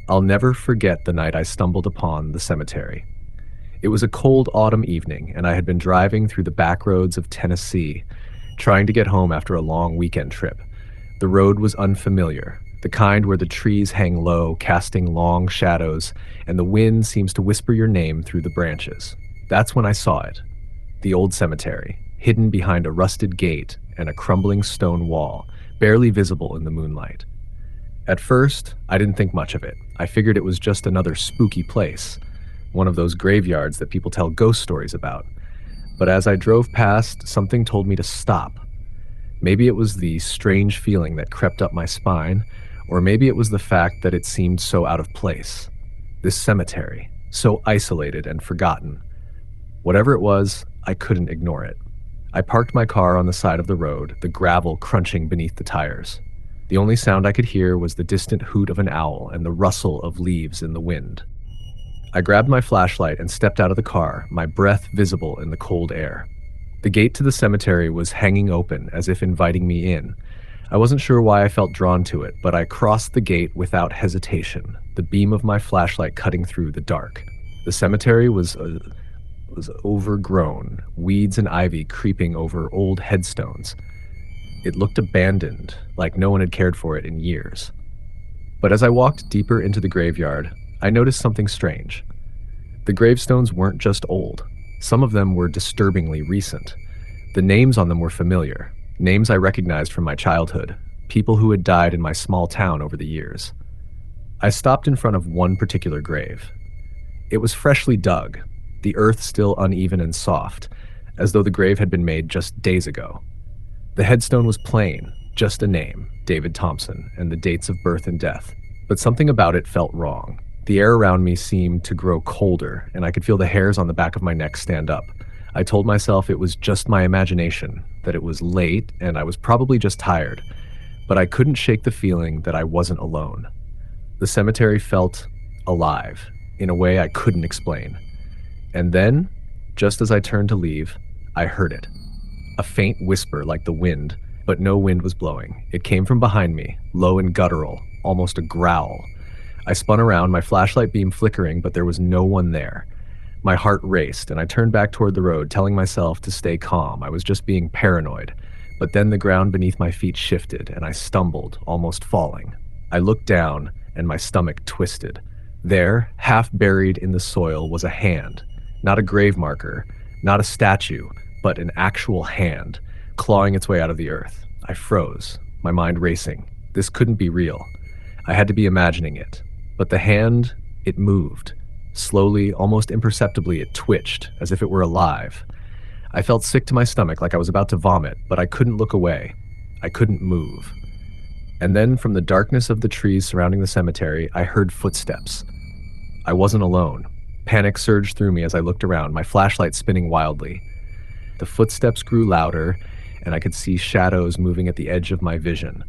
I'll never forget the night I stumbled upon the cemetery. It was a cold autumn evening, and I had been driving through the back roads of Tennessee, trying to get home after a long weekend trip. The road was unfamiliar, the kind where the trees hang low, casting long shadows, and the wind seems to whisper your name through the branches. That's when I saw it. The old cemetery, hidden behind a rusted gate and a crumbling stone wall, barely visible in the moonlight. At first, I didn't think much of it. I figured it was just another spooky place, one of those graveyards that people tell ghost stories about. But as I drove past, something told me to stop. Maybe it was the strange feeling that crept up my spine, or maybe it was the fact that it seemed so out of place. This cemetery, so isolated and forgotten. Whatever it was, I couldn't ignore it. I parked my car on the side of the road, the gravel crunching beneath the tires. The only sound I could hear was the distant hoot of an owl and the rustle of leaves in the wind. I grabbed my flashlight and stepped out of the car, my breath visible in the cold air. The gate to the cemetery was hanging open, as if inviting me in. I wasn't sure why I felt drawn to it, but I crossed the gate without hesitation, the beam of my flashlight cutting through the dark. The cemetery was overgrown, weeds and ivy creeping over old headstones. It looked abandoned, like no one had cared for it in years. But as I walked deeper into the graveyard, I noticed something strange. The gravestones weren't just old. Some of them were disturbingly recent. The names on them were familiar, names I recognized from my childhood, people who had died in my small town over the years. I stopped in front of one particular grave. It was freshly dug, the earth still uneven and soft, as though the grave had been made just days ago. The headstone was plain, just a name, David Thompson, and the dates of birth and death. But something about it felt wrong. The air around me seemed to grow colder, and I could feel the hairs on the back of my neck stand up. I told myself it was just my imagination, that it was late and I was probably just tired, but I couldn't shake the feeling that I wasn't alone. The cemetery felt alive, in a way I couldn't explain. And then, just as I turned to leave, I heard it. A faint whisper like the wind, but no wind was blowing. It came from behind me, low and guttural, almost a growl. I spun around, my flashlight beam flickering, but there was no one there. My heart raced, and I turned back toward the road, telling myself to stay calm. I was just being paranoid. But then the ground beneath my feet shifted, and I stumbled, almost falling. I looked down, and my stomach twisted. There, half buried in the soil, was a hand. Not a grave marker, not a statue, but an actual hand, clawing its way out of the earth. I froze, my mind racing. This couldn't be real. I had to be imagining it. But the hand, it moved. Slowly, almost imperceptibly, it twitched, as if it were alive. I felt sick to my stomach, like I was about to vomit, but I couldn't look away. I couldn't move. And then, from the darkness of the trees surrounding the cemetery, I heard footsteps. I wasn't alone. Panic surged through me as I looked around, my flashlight spinning wildly. The footsteps grew louder, and I could see shadows moving at the edge of my vision.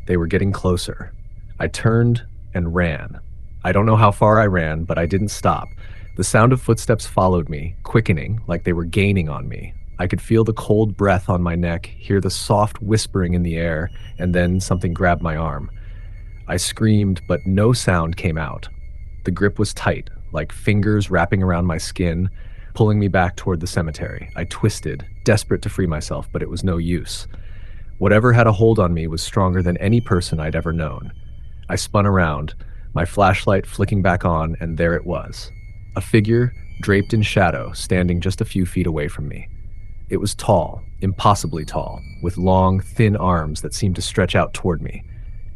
They were getting closer. I turned and ran. I don't know how far I ran, but I didn't stop. The sound of footsteps followed me, quickening, like they were gaining on me. I could feel the cold breath on my neck, hear the soft whispering in the air, and then something grabbed my arm. I screamed, but no sound came out. The grip was tight, like fingers wrapping around my skin, pulling me back toward the cemetery. I twisted, desperate to free myself, but it was no use. Whatever had a hold on me was stronger than any person I'd ever known. I spun around, my flashlight flicking back on, and there it was. A figure, draped in shadow, standing just a few feet away from me. It was tall, impossibly tall, with long, thin arms that seemed to stretch out toward me.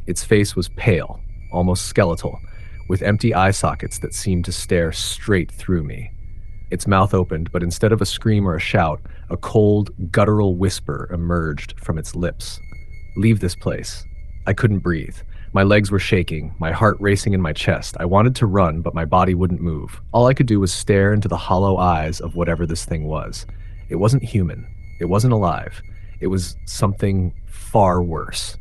Its face was pale, almost skeletal, with empty eye sockets that seemed to stare straight through me. Its mouth opened, but instead of a scream or a shout, a cold, guttural whisper emerged from its lips. "Leave this place." I couldn't breathe. My legs were shaking, my heart racing in my chest. I wanted to run, but my body wouldn't move. All I could do was stare into the hollow eyes of whatever this thing was. It wasn't human. It wasn't alive. It was something far worse.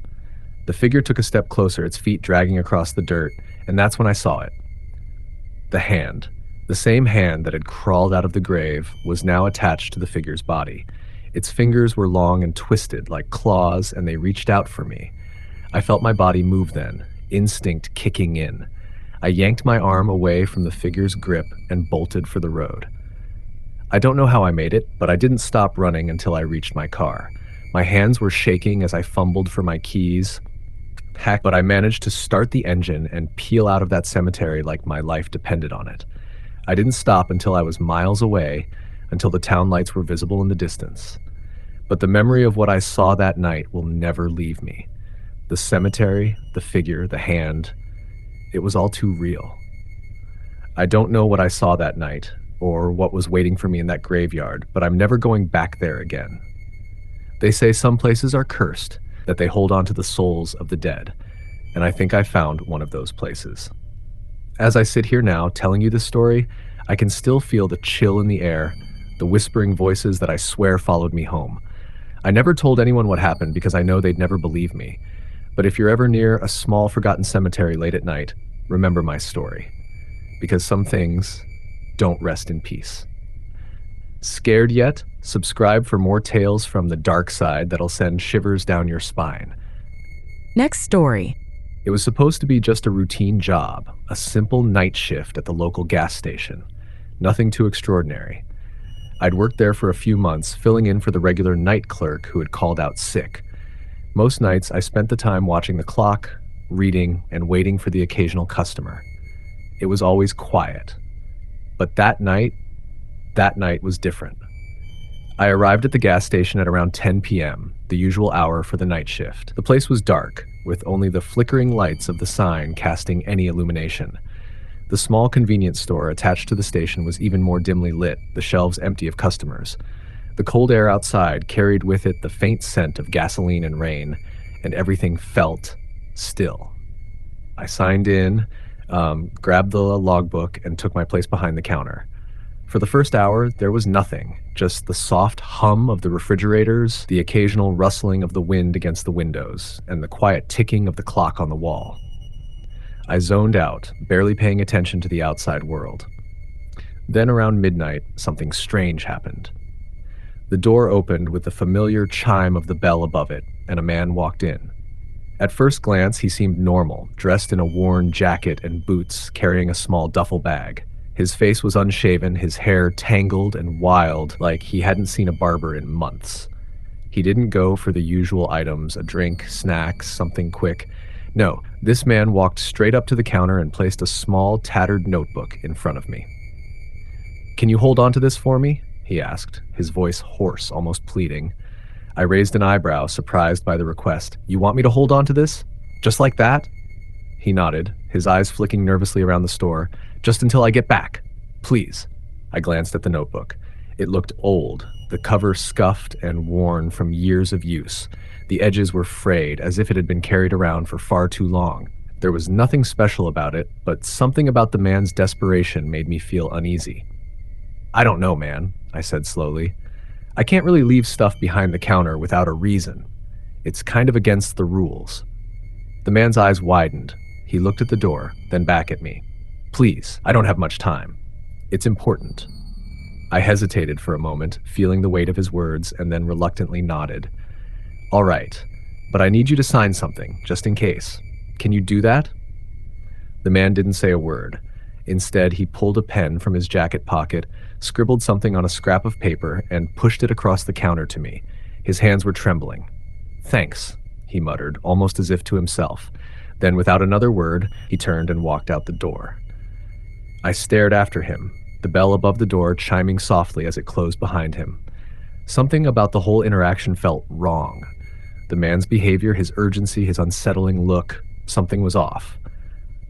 The figure took a step closer, its feet dragging across the dirt, and that's when I saw it. The hand. The same hand that had crawled out of the grave was now attached to the figure's body. Its fingers were long and twisted like claws, and they reached out for me. I felt my body move then, instinct kicking in. I yanked my arm away from the figure's grip and bolted for the road. I don't know how I made it, but I didn't stop running until I reached my car. My hands were shaking as I fumbled for my keys. Heck, but I managed to start the engine and peel out of that cemetery like my life depended on it. I didn't stop until I was miles away, until the town lights were visible in the distance. But the memory of what I saw that night will never leave me. The cemetery, the figure, the hand, it was all too real. I don't know what I saw that night, or what was waiting for me in that graveyard, but I'm never going back there again. They say some places are cursed, that they hold on to the souls of the dead, and I think I found one of those places. As I sit here now telling you this story, I can still feel the chill in the air, the whispering voices that I swear followed me home. I never told anyone what happened because I know they'd never believe me. But if you're ever near a small forgotten cemetery late at night, remember my story. Because some things don't rest in peace. Scared yet? Subscribe for more tales from the dark side that'll send shivers down your spine. Next story. It was supposed to be just a routine job, a simple night shift at the local gas station. Nothing too extraordinary. I'd worked there for a few months, filling in for the regular night clerk who had called out sick. Most nights, I spent the time watching the clock, reading, and waiting for the occasional customer. It was always quiet. But that night was different. I arrived at the gas station at around 10 p.m., the usual hour for the night shift. The place was dark, with only the flickering lights of the sign casting any illumination. The small convenience store attached to the station was even more dimly lit, the shelves empty of customers. The cold air outside carried with it the faint scent of gasoline and rain, and everything felt still. I signed in, grabbed the logbook, and took my place behind the counter. For the first hour, there was nothing, just the soft hum of the refrigerators, the occasional rustling of the wind against the windows, and the quiet ticking of the clock on the wall. I zoned out, barely paying attention to the outside world. Then around midnight, something strange happened. The door opened with the familiar chime of the bell above it, and a man walked in. At first glance, he seemed normal, dressed in a worn jacket and boots, carrying a small duffel bag. His face was unshaven, his hair tangled and wild, like he hadn't seen a barber in months. He didn't go for the usual items, a drink, snacks, something quick. No, this man walked straight up to the counter and placed a small, tattered notebook in front of me. "Can you hold on to this for me?" he asked, his voice hoarse, almost pleading. I raised an eyebrow, surprised by the request. "You want me to hold on to this? Just like that?" He nodded, his eyes flicking nervously around the store. "Just until I get back. Please." I glanced at the notebook. It looked old, the cover scuffed and worn from years of use. The edges were frayed, as if it had been carried around for far too long. There was nothing special about it, but something about the man's desperation made me feel uneasy. "I don't know, man," I said slowly. "I can't really leave stuff behind the counter without a reason. It's kind of against the rules." The man's eyes widened. He looked at the door, then back at me. "Please, I don't have much time. It's important." I hesitated for a moment, feeling the weight of his words, and then reluctantly nodded. "All right, but I need you to sign something, just in case. Can you do that?" The man didn't say a word. Instead, he pulled a pen from his jacket pocket, scribbled something on a scrap of paper, and pushed it across the counter to me. His hands were trembling. "Thanks," he muttered, almost as if to himself. Then, without another word, he turned and walked out the door. I stared after him, the bell above the door chiming softly as it closed behind him. Something about the whole interaction felt wrong. The man's behavior, his urgency, his unsettling look, something was off.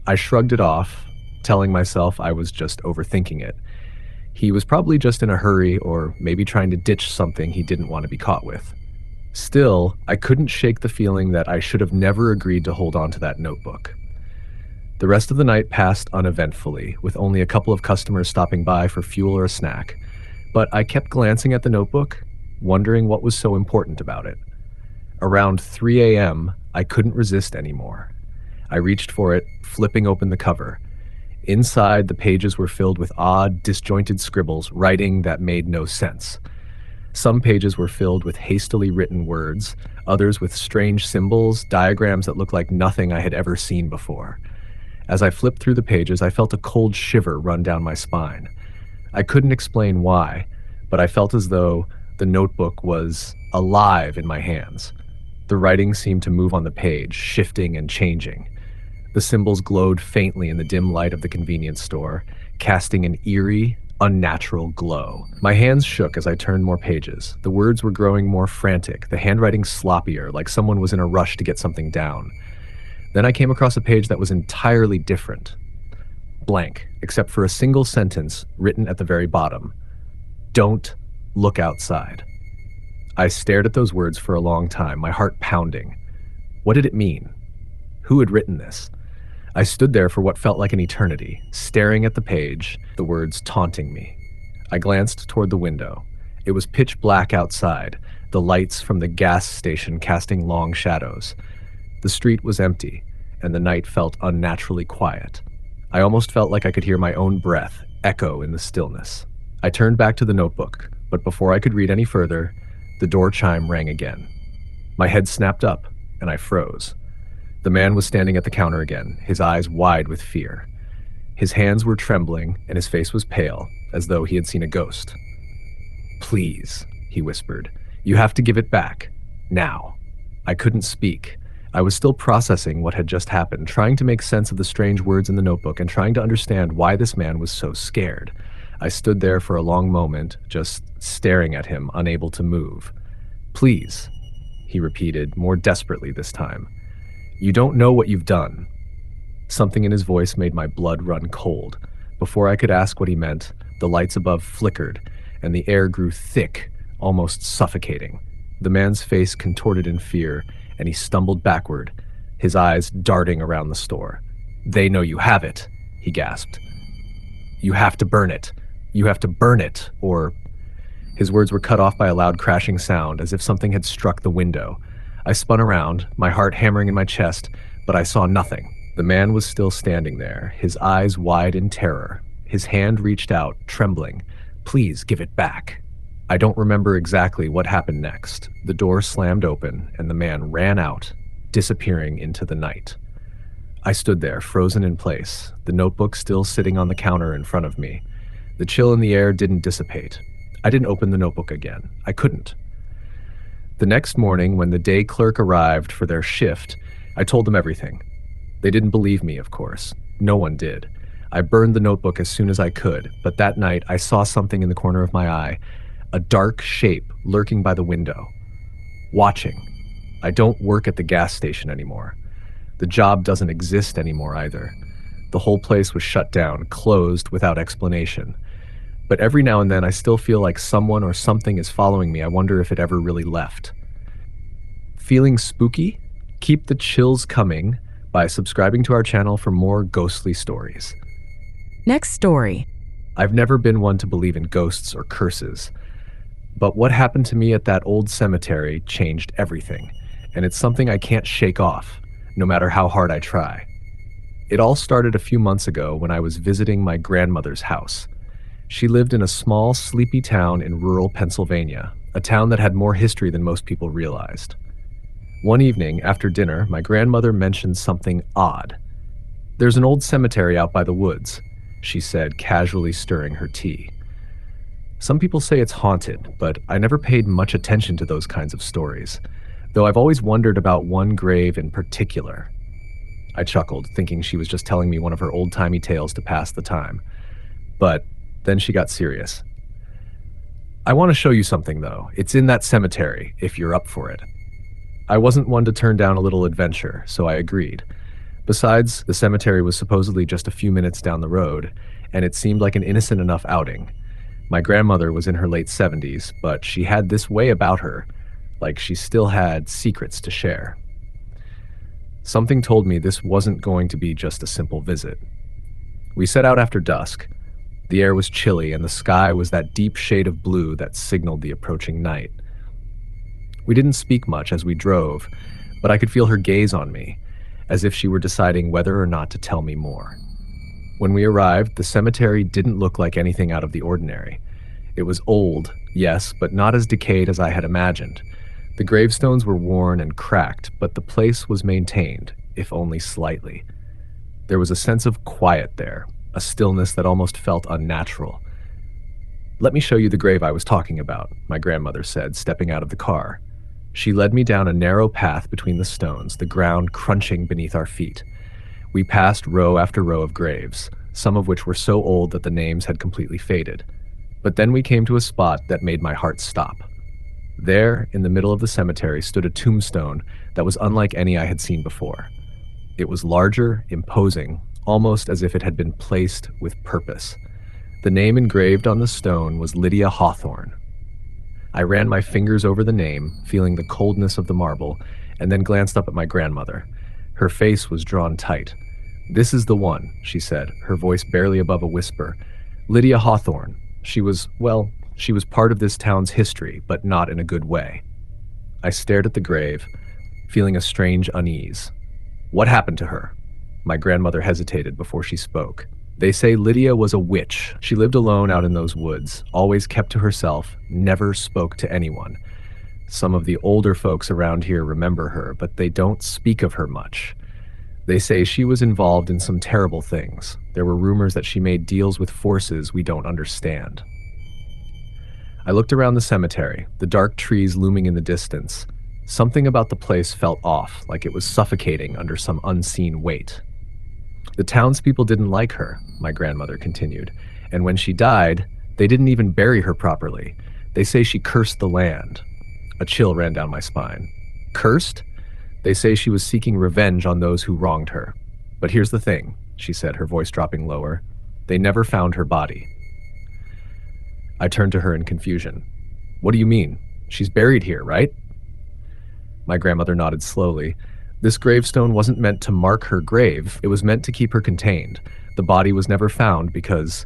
I shrugged it off, telling myself I was just overthinking it. He was probably just in a hurry, or maybe trying to ditch something he didn't want to be caught with. Still, I couldn't shake the feeling that I should have never agreed to hold on to that notebook. The rest of the night passed uneventfully, with only a couple of customers stopping by for fuel or a snack. But I kept glancing at the notebook, wondering what was so important about it. Around 3 a.m., I couldn't resist anymore. I reached for it, flipping open the cover. Inside, the pages were filled with odd, disjointed scribbles, writing that made no sense. Some pages were filled with hastily written words, others with strange symbols, diagrams that looked like nothing I had ever seen before. As I flipped through the pages, I felt a cold shiver run down my spine. I couldn't explain why, but I felt as though the notebook was alive in my hands. The writing seemed to move on the page, shifting and changing. The symbols glowed faintly in the dim light of the convenience store, casting an eerie, unnatural glow. My hands shook as I turned more pages. The words were growing more frantic, the handwriting sloppier, like someone was in a rush to get something down. Then I came across a page that was entirely different. Blank, except for a single sentence written at the very bottom. Don't look outside. I stared at those words for a long time, my heart pounding. What did it mean? Who had written this? I stood there for what felt like an eternity, staring at the page, the words taunting me. I glanced toward the window. It was pitch black outside, the lights from the gas station casting long shadows. The street was empty, and the night felt unnaturally quiet. I almost felt like I could hear my own breath echo in the stillness. I turned back to the notebook, but before I could read any further, the door chime rang again. My head snapped up, and I froze. The man was standing at the counter again, his eyes wide with fear. His hands were trembling, and his face was pale, as though he had seen a ghost. "Please," he whispered. "You have to give it back. Now." I couldn't speak. I was still processing what had just happened, trying to make sense of the strange words in the notebook and trying to understand why this man was so scared. I stood there for a long moment, just staring at him, unable to move. "Please," he repeated, more desperately this time. "You don't know what you've done." Something in his voice made my blood run cold. Before I could ask what he meant, the lights above flickered, and the air grew thick, almost suffocating. The man's face contorted in fear, and he stumbled backward, his eyes darting around the store. "They know you have it," he gasped. "You have to burn it. You have to burn it, or..." His words were cut off by a loud crashing sound, as if something had struck the window. I spun around, my heart hammering in my chest, but I saw nothing. The man was still standing there, his eyes wide in terror. His hand reached out, trembling. "Please give it back." I don't remember exactly what happened next. The door slammed open, and the man ran out, disappearing into the night. I stood there, frozen in place, the notebook still sitting on the counter in front of me. The chill in the air didn't dissipate. I didn't open the notebook again. I couldn't. The next morning, when the day clerk arrived for their shift, I told them everything. They didn't believe me, of course. No one did. I burned the notebook as soon as I could, but that night I saw something in the corner of my eye, a dark shape lurking by the window. Watching. I don't work at the gas station anymore. The job doesn't exist anymore either. The whole place was shut down, closed without explanation. But every now and then I still feel like someone or something is following me. I wonder if it ever really left. Feeling spooky? Keep the chills coming by subscribing to our channel for more ghostly stories. Next story. I've never been one to believe in ghosts or curses, but what happened to me at that old cemetery changed everything, and it's something I can't shake off, no matter how hard I try. It all started a few months ago when I was visiting my grandmother's house. She lived in a small, sleepy town in rural Pennsylvania, a town that had more history than most people realized. One evening, after dinner, my grandmother mentioned something odd. "There's an old cemetery out by the woods," she said, casually stirring her tea. Some people say it's haunted, but I never paid much attention to those kinds of stories, though I've always wondered about one grave in particular. I chuckled, thinking she was just telling me one of her old-timey tales to pass the time. But then she got serious. "I want to show you something, though. It's in that cemetery, if you're up for it." I wasn't one to turn down a little adventure, so I agreed. Besides, the cemetery was supposedly just a few minutes down the road, and it seemed like an innocent enough outing. My grandmother was in her late 70s, but she had this way about her, like she still had secrets to share. Something told me this wasn't going to be just a simple visit. We set out after dusk. The air was chilly, and the sky was that deep shade of blue that signaled the approaching night. We didn't speak much as we drove, but I could feel her gaze on me, as if she were deciding whether or not to tell me more. When we arrived, the cemetery didn't look like anything out of the ordinary. It was old, yes, but not as decayed as I had imagined. The gravestones were worn and cracked, but the place was maintained, if only slightly. There was a sense of quiet there, a stillness that almost felt unnatural. "Let me show you the grave I was talking about," my grandmother said, stepping out of the car. She led me down a narrow path between the stones, the ground crunching beneath our feet. We passed row after row of graves, some of which were so old that the names had completely faded. But then we came to a spot that made my heart stop. There, in the middle of the cemetery, stood a tombstone that was unlike any I had seen before. It was larger, imposing, almost as if it had been placed with purpose. The name engraved on the stone was Lydia Hawthorne. I ran my fingers over the name, feeling the coldness of the marble, and then glanced up at my grandmother. Her face was drawn tight. "This is the one," she said, her voice barely above a whisper. "Lydia Hawthorne. She was part of this town's history, but not in a good way." I stared at the grave, feeling a strange unease. "What happened to her?" My grandmother hesitated before she spoke. "They say Lydia was a witch. She lived alone out in those woods, always kept to herself, never spoke to anyone. Some of the older folks around here remember her, but they don't speak of her much. They say she was involved in some terrible things. There were rumors that she made deals with forces we don't understand." I looked around the cemetery, the dark trees looming in the distance. Something about the place felt off, like it was suffocating under some unseen weight. "The townspeople didn't like her," my grandmother continued, "and when she died, they didn't even bury her properly. They say she cursed the land." A chill ran down my spine. "Cursed?" "They say she was seeking revenge on those who wronged her. But here's the thing," she said, her voice dropping lower. "They never found her body." I turned to her in confusion. "What do you mean? She's buried here, right?" My grandmother nodded slowly. "This gravestone wasn't meant to mark her grave. It was meant to keep her contained. The body was never found because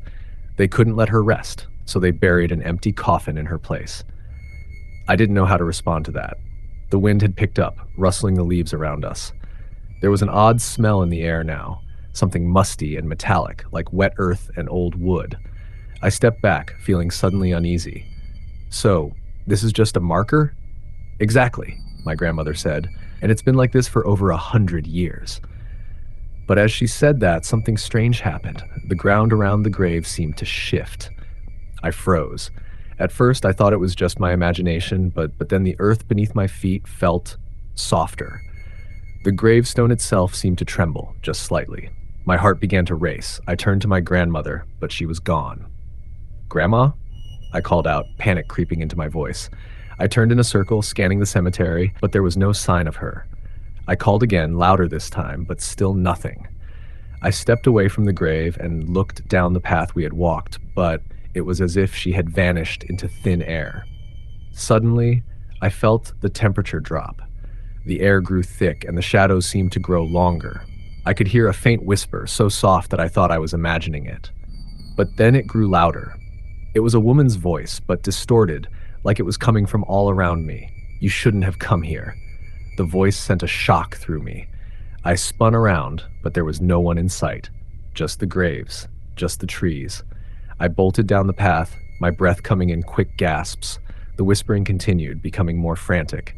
they couldn't let her rest, so they buried an empty coffin in her place." I didn't know how to respond to that. The wind had picked up, rustling the leaves around us. There was an odd smell in the air now, something musty and metallic, like wet earth and old wood. I stepped back, feeling suddenly uneasy. "So, this is just a marker?" "Exactly," my grandmother said, "and it's been like this for over 100 years. But as she said that, something strange happened. The ground around the grave seemed to shift. I froze. At first, I thought it was just my imagination, but then the earth beneath my feet felt softer. The gravestone itself seemed to tremble, just slightly. My heart began to race. I turned to my grandmother, but she was gone. "Grandma?" I called out, panic creeping into my voice. I turned in a circle, scanning the cemetery, but there was no sign of her. I called again, louder this time, but still nothing. I stepped away from the grave and looked down the path we had walked, but it was as if she had vanished into thin air. Suddenly, I felt the temperature drop. The air grew thick and the shadows seemed to grow longer. I could hear a faint whisper, so soft that I thought I was imagining it. But then it grew louder. It was a woman's voice, but distorted, like it was coming from all around me. "You shouldn't have come here." The voice sent a shock through me. I spun around, but there was no one in sight. Just the graves, just the trees. I bolted down the path, my breath coming in quick gasps. The whispering continued, becoming more frantic.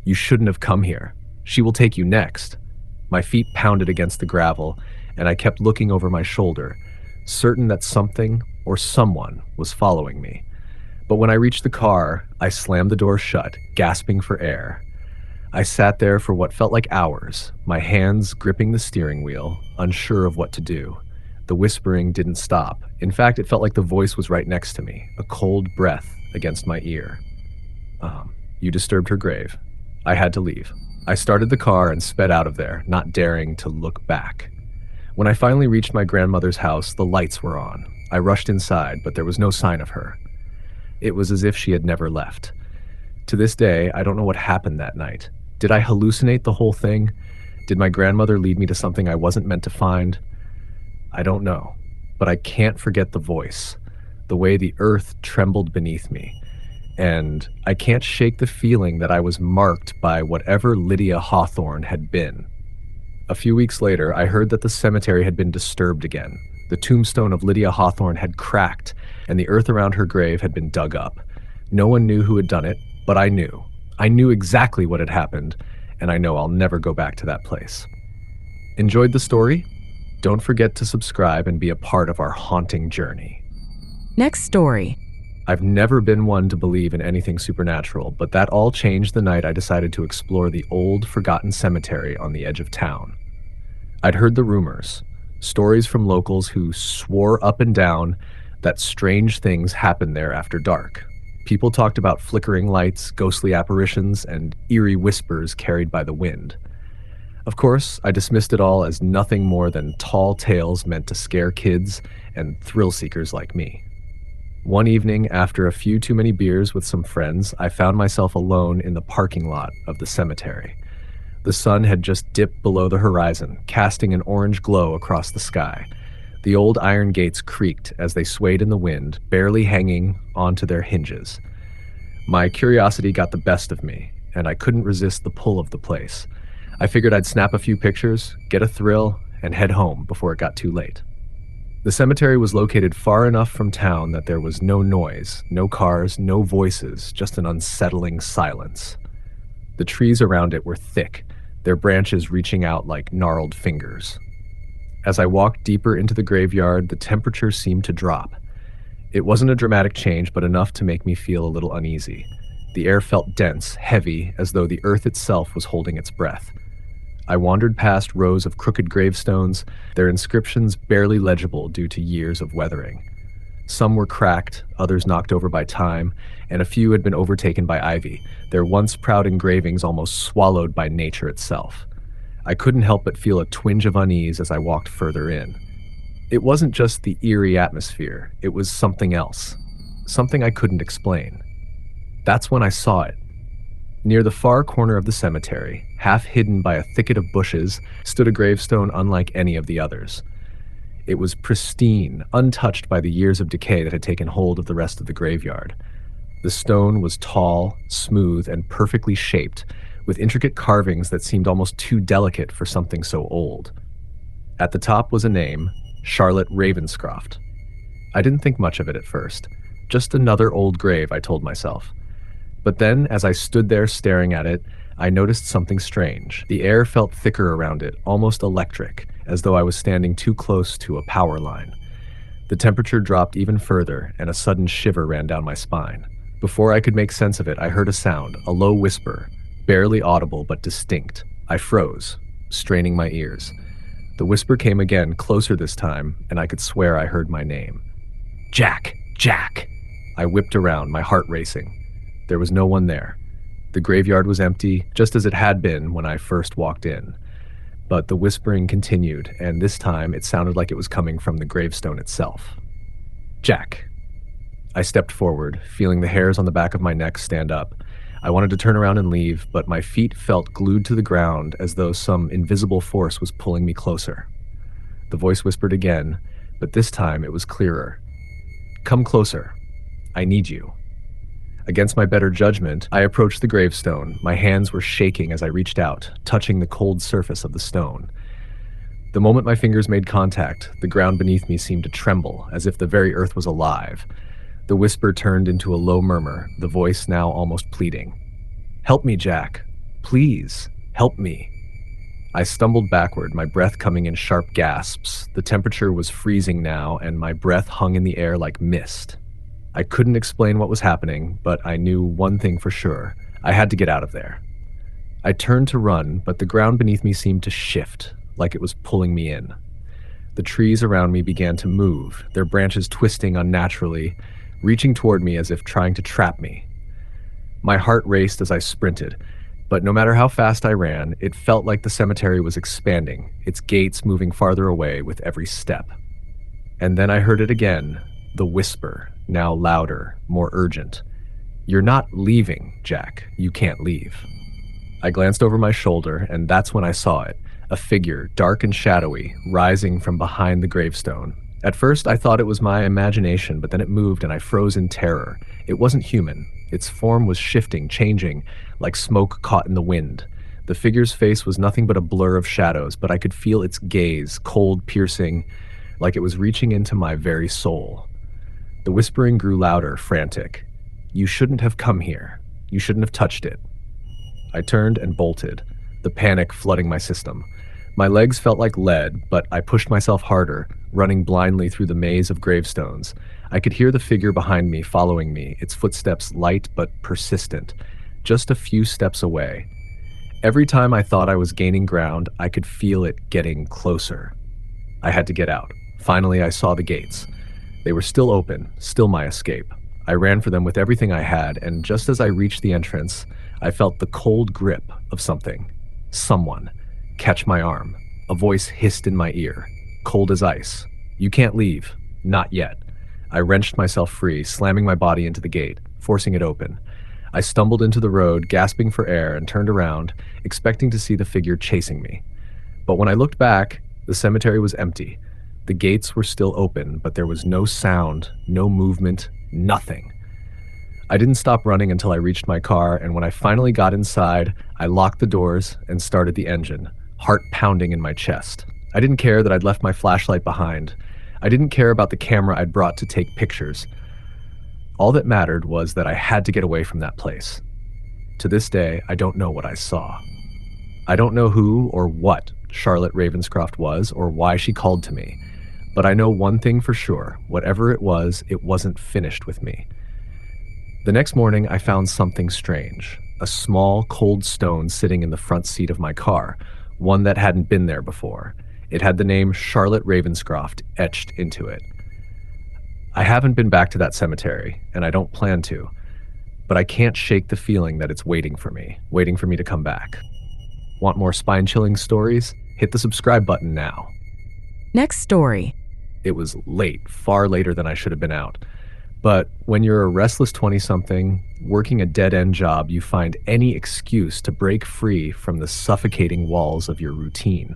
"You shouldn't have come here. She will take you next." My feet pounded against the gravel, and I kept looking over my shoulder, certain that something or someone was following me. But when I reached the car, I slammed the door shut, gasping for air. I sat there for what felt like hours, my hands gripping the steering wheel, unsure of what to do. The whispering didn't stop. In fact, it felt like the voice was right next to me, a cold breath against my ear. You disturbed her grave." I had to leave. I started the car and sped out of there, not daring to look back. When I finally reached my grandmother's house, the lights were on. I rushed inside, but there was no sign of her. It was as if she had never left. To this day, I don't know what happened that night. Did I hallucinate the whole thing? Did my grandmother lead me to something I wasn't meant to find? I don't know, but I can't forget the voice, the way the earth trembled beneath me, and I can't shake the feeling that I was marked by whatever Lydia Hawthorne had been. A few weeks later, I heard that the cemetery had been disturbed again. The tombstone of Lydia Hawthorne had cracked, and the earth around her grave had been dug up. No one knew who had done it, but I knew. I knew exactly what had happened, and I know I'll never go back to that place. Enjoyed the story? Don't forget to subscribe and be a part of our haunting journey. Next story. I've never been one to believe in anything supernatural, but that all changed the night I decided to explore the old, forgotten cemetery on the edge of town. I'd heard the rumors, stories from locals who swore up and down that strange things happened there after dark. People talked about flickering lights, ghostly apparitions, and eerie whispers carried by the wind. Of course, I dismissed it all as nothing more than tall tales meant to scare kids and thrill seekers like me. One evening, after a few too many beers with some friends, I found myself alone in the parking lot of the cemetery. The sun had just dipped below the horizon, casting an orange glow across the sky. The old iron gates creaked as they swayed in the wind, barely hanging onto their hinges. My curiosity got the best of me, and I couldn't resist the pull of the place. I figured I'd snap a few pictures, get a thrill, and head home before it got too late. The cemetery was located far enough from town that there was no noise, no cars, no voices, just an unsettling silence. The trees around it were thick, their branches reaching out like gnarled fingers. As I walked deeper into the graveyard, the temperature seemed to drop. It wasn't a dramatic change, but enough to make me feel a little uneasy. The air felt dense, heavy, as though the earth itself was holding its breath. I wandered past rows of crooked gravestones, their inscriptions barely legible due to years of weathering. Some were cracked, others knocked over by time, and a few had been overtaken by ivy, their once proud engravings almost swallowed by nature itself. I couldn't help but feel a twinge of unease as I walked further in. It wasn't just the eerie atmosphere, it was something else. Something I couldn't explain. That's when I saw it. Near the far corner of the cemetery, half hidden by a thicket of bushes, stood a gravestone unlike any of the others. It was pristine, untouched by the years of decay that had taken hold of the rest of the graveyard. The stone was tall, smooth, and perfectly shaped, with intricate carvings that seemed almost too delicate for something so old. At the top was a name, Charlotte Ravenscroft. I didn't think much of it at first. Just another old grave, I told myself. But then, as I stood there staring at it, I noticed something strange. The air felt thicker around it, almost electric, as though I was standing too close to a power line. The temperature dropped even further, and a sudden shiver ran down my spine. Before I could make sense of it, I heard a sound, a low whisper, barely audible but distinct. I froze, straining my ears. The whisper came again, closer this time, and I could swear I heard my name. Jack! Jack! I whipped around, my heart racing. There was no one there. The graveyard was empty, just as it had been when I first walked in. But the whispering continued, and this time it sounded like it was coming from the gravestone itself. Jack. I stepped forward, feeling the hairs on the back of my neck stand up. I wanted to turn around and leave, but my feet felt glued to the ground as though some invisible force was pulling me closer. The voice whispered again, but this time it was clearer. Come closer. I need you. Against my better judgment, I approached the gravestone. My hands were shaking as I reached out, touching the cold surface of the stone. The moment my fingers made contact, the ground beneath me seemed to tremble, as if the very earth was alive. The whisper turned into a low murmur, the voice now almost pleading. Help me, Jack. Please, help me. I stumbled backward, my breath coming in sharp gasps. The temperature was freezing now, and my breath hung in the air like mist. I couldn't explain what was happening, but I knew one thing for sure. I had to get out of there. I turned to run, but the ground beneath me seemed to shift, like it was pulling me in. The trees around me began to move, their branches twisting unnaturally, reaching toward me as if trying to trap me. My heart raced as I sprinted, but no matter how fast I ran, it felt like the cemetery was expanding, its gates moving farther away with every step. And then I heard it again, the whisper, now louder, more urgent. You're not leaving, Jack. You can't leave. I glanced over my shoulder, and that's when I saw it, a figure, dark and shadowy, rising from behind the gravestone. At first, I thought it was my imagination, but then it moved and I froze in terror. It wasn't human. Its form was shifting, changing, like smoke caught in the wind. The figure's face was nothing but a blur of shadows, but I could feel its gaze, cold, piercing, like it was reaching into my very soul. The whispering grew louder, frantic. You shouldn't have come here. You shouldn't have touched it. I turned and bolted, the panic flooding my system. My legs felt like lead, but I pushed myself harder, running blindly through the maze of gravestones. I could hear the figure behind me following me, its footsteps light but persistent, just a few steps away. Every time I thought I was gaining ground, I could feel it getting closer. I had to get out. Finally, I saw the gates. They were still open, still my escape. I ran for them with everything I had, and just as I reached the entrance, I felt the cold grip of someone, catch my arm. A voice hissed in my ear, cold as ice. "You can't leave. Not yet." I wrenched myself free, slamming my body into the gate, forcing it open. I stumbled into the road, gasping for air, and turned around, expecting to see the figure chasing me. But when I looked back, the cemetery was empty. The gates were still open, but there was no sound, no movement, nothing. I didn't stop running until I reached my car, and when I finally got inside, I locked the doors and started the engine, heart pounding in my chest. I didn't care that I'd left my flashlight behind. I didn't care about the camera I'd brought to take pictures. All that mattered was that I had to get away from that place. To this day, I don't know what I saw. I don't know who or what Charlotte Ravenscroft was or why she called to me. But I know one thing for sure, whatever it wasn't finished with me. The next morning, I found something strange. A small, cold stone sitting in the front seat of my car, one that hadn't been there before. It had the name Charlotte Ravenscroft etched into it. I haven't been back to that cemetery, and I don't plan to, but I can't shake the feeling that it's waiting for me to come back. Want more spine-chilling stories? Hit the subscribe button now. Next story. It was late, far later than I should have been out. But when you're a restless 20-something, working a dead-end job, you find any excuse to break free from the suffocating walls of your routine.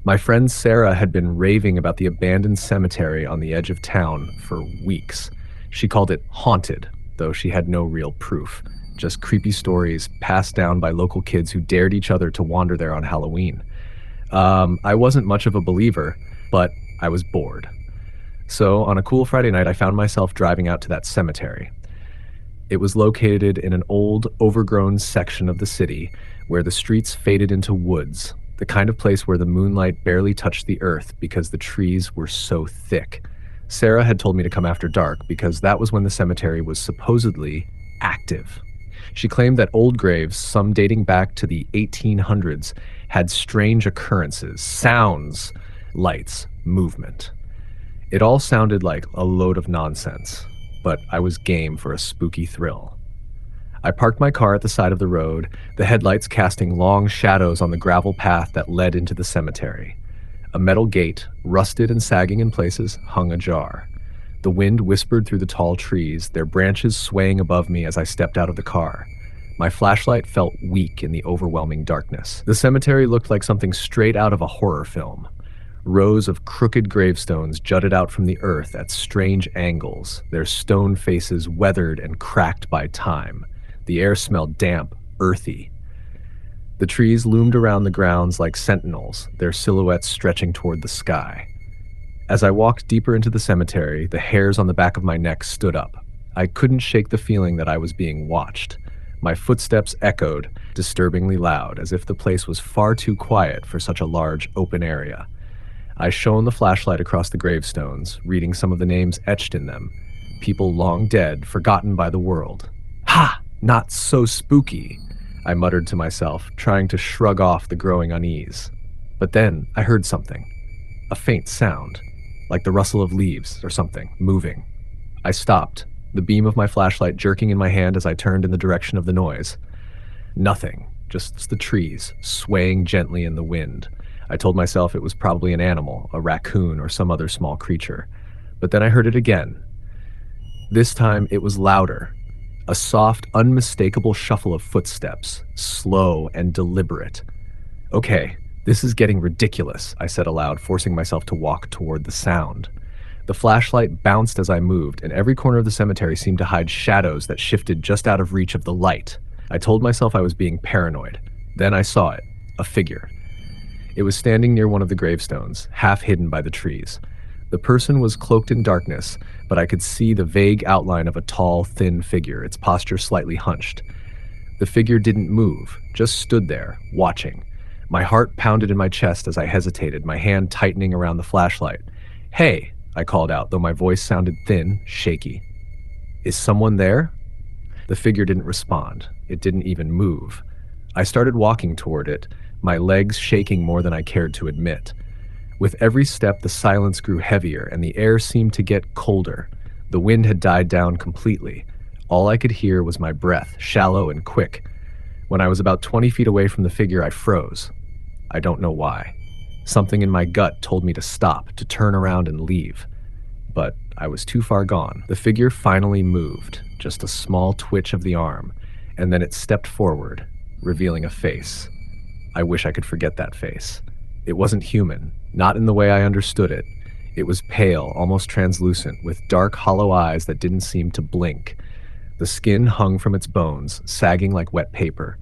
My friend Sarah had been raving about the abandoned cemetery on the edge of town for weeks. She called it haunted, though she had no real proof, just creepy stories passed down by local kids who dared each other to wander there on Halloween. I wasn't much of a believer, but I was bored. So on a cool Friday night, I found myself driving out to that cemetery. It was located in an old, overgrown section of the city where the streets faded into woods, the kind of place where the moonlight barely touched the earth because the trees were so thick. Sarah had told me to come after dark because that was when the cemetery was supposedly active. She claimed that old graves, some dating back to the 1800s, had strange occurrences, sounds, lights, movement. It all sounded like a load of nonsense, but I was game for a spooky thrill. I parked my car at the side of the road, the headlights casting long shadows on the gravel path that led into the cemetery. A metal gate, rusted and sagging in places, hung ajar. The wind whispered through the tall trees, their branches swaying above me as I stepped out of the car. My flashlight felt weak in the overwhelming darkness. The cemetery looked like something straight out of a horror film. Rows of crooked gravestones jutted out from the earth at strange angles, their stone faces weathered and cracked by time. The air smelled damp, earthy. The trees loomed around the grounds like sentinels, their silhouettes stretching toward the sky. As I walked deeper into the cemetery, the hairs on the back of my neck stood up. I couldn't shake the feeling that I was being watched. My footsteps echoed, disturbingly loud, as if the place was far too quiet for such a large, open area. I shone the flashlight across the gravestones, reading some of the names etched in them. People long dead, forgotten by the world. Ha! Not so spooky, I muttered to myself, trying to shrug off the growing unease. But then I heard something. A faint sound, like the rustle of leaves or something, moving. I stopped, the beam of my flashlight jerking in my hand as I turned in the direction of the noise. Nothing, just the trees, swaying gently in the wind. I told myself it was probably an animal, a raccoon or some other small creature. But then I heard it again. This time it was louder. A soft, unmistakable shuffle of footsteps, slow and deliberate. Okay, this is getting ridiculous, I said aloud, forcing myself to walk toward the sound. The flashlight bounced as I moved, and every corner of the cemetery seemed to hide shadows that shifted just out of reach of the light. I told myself I was being paranoid. Then I saw it, a figure. It was standing near one of the gravestones, half hidden by the trees. The person was cloaked in darkness, but I could see the vague outline of a tall, thin figure, its posture slightly hunched. The figure didn't move, just stood there, watching. My heart pounded in my chest as I hesitated, my hand tightening around the flashlight. "Hey," I called out, though my voice sounded thin, shaky. "Is someone there?" The figure didn't respond. It didn't even move. I started walking toward it, my legs shaking more than I cared to admit. With every step, the silence grew heavier and the air seemed to get colder. The wind had died down completely. All I could hear was my breath, shallow and quick. When I was about 20 feet away from the figure, I froze. I don't know why. Something in my gut told me to stop, to turn around and leave. But I was too far gone. The figure finally moved, just a small twitch of the arm, and then it stepped forward, revealing a face. I wish I could forget that face. It wasn't human, not in the way I understood it. It was pale, almost translucent, with dark, hollow eyes that didn't seem to blink. The skin hung from its bones, sagging like wet paper.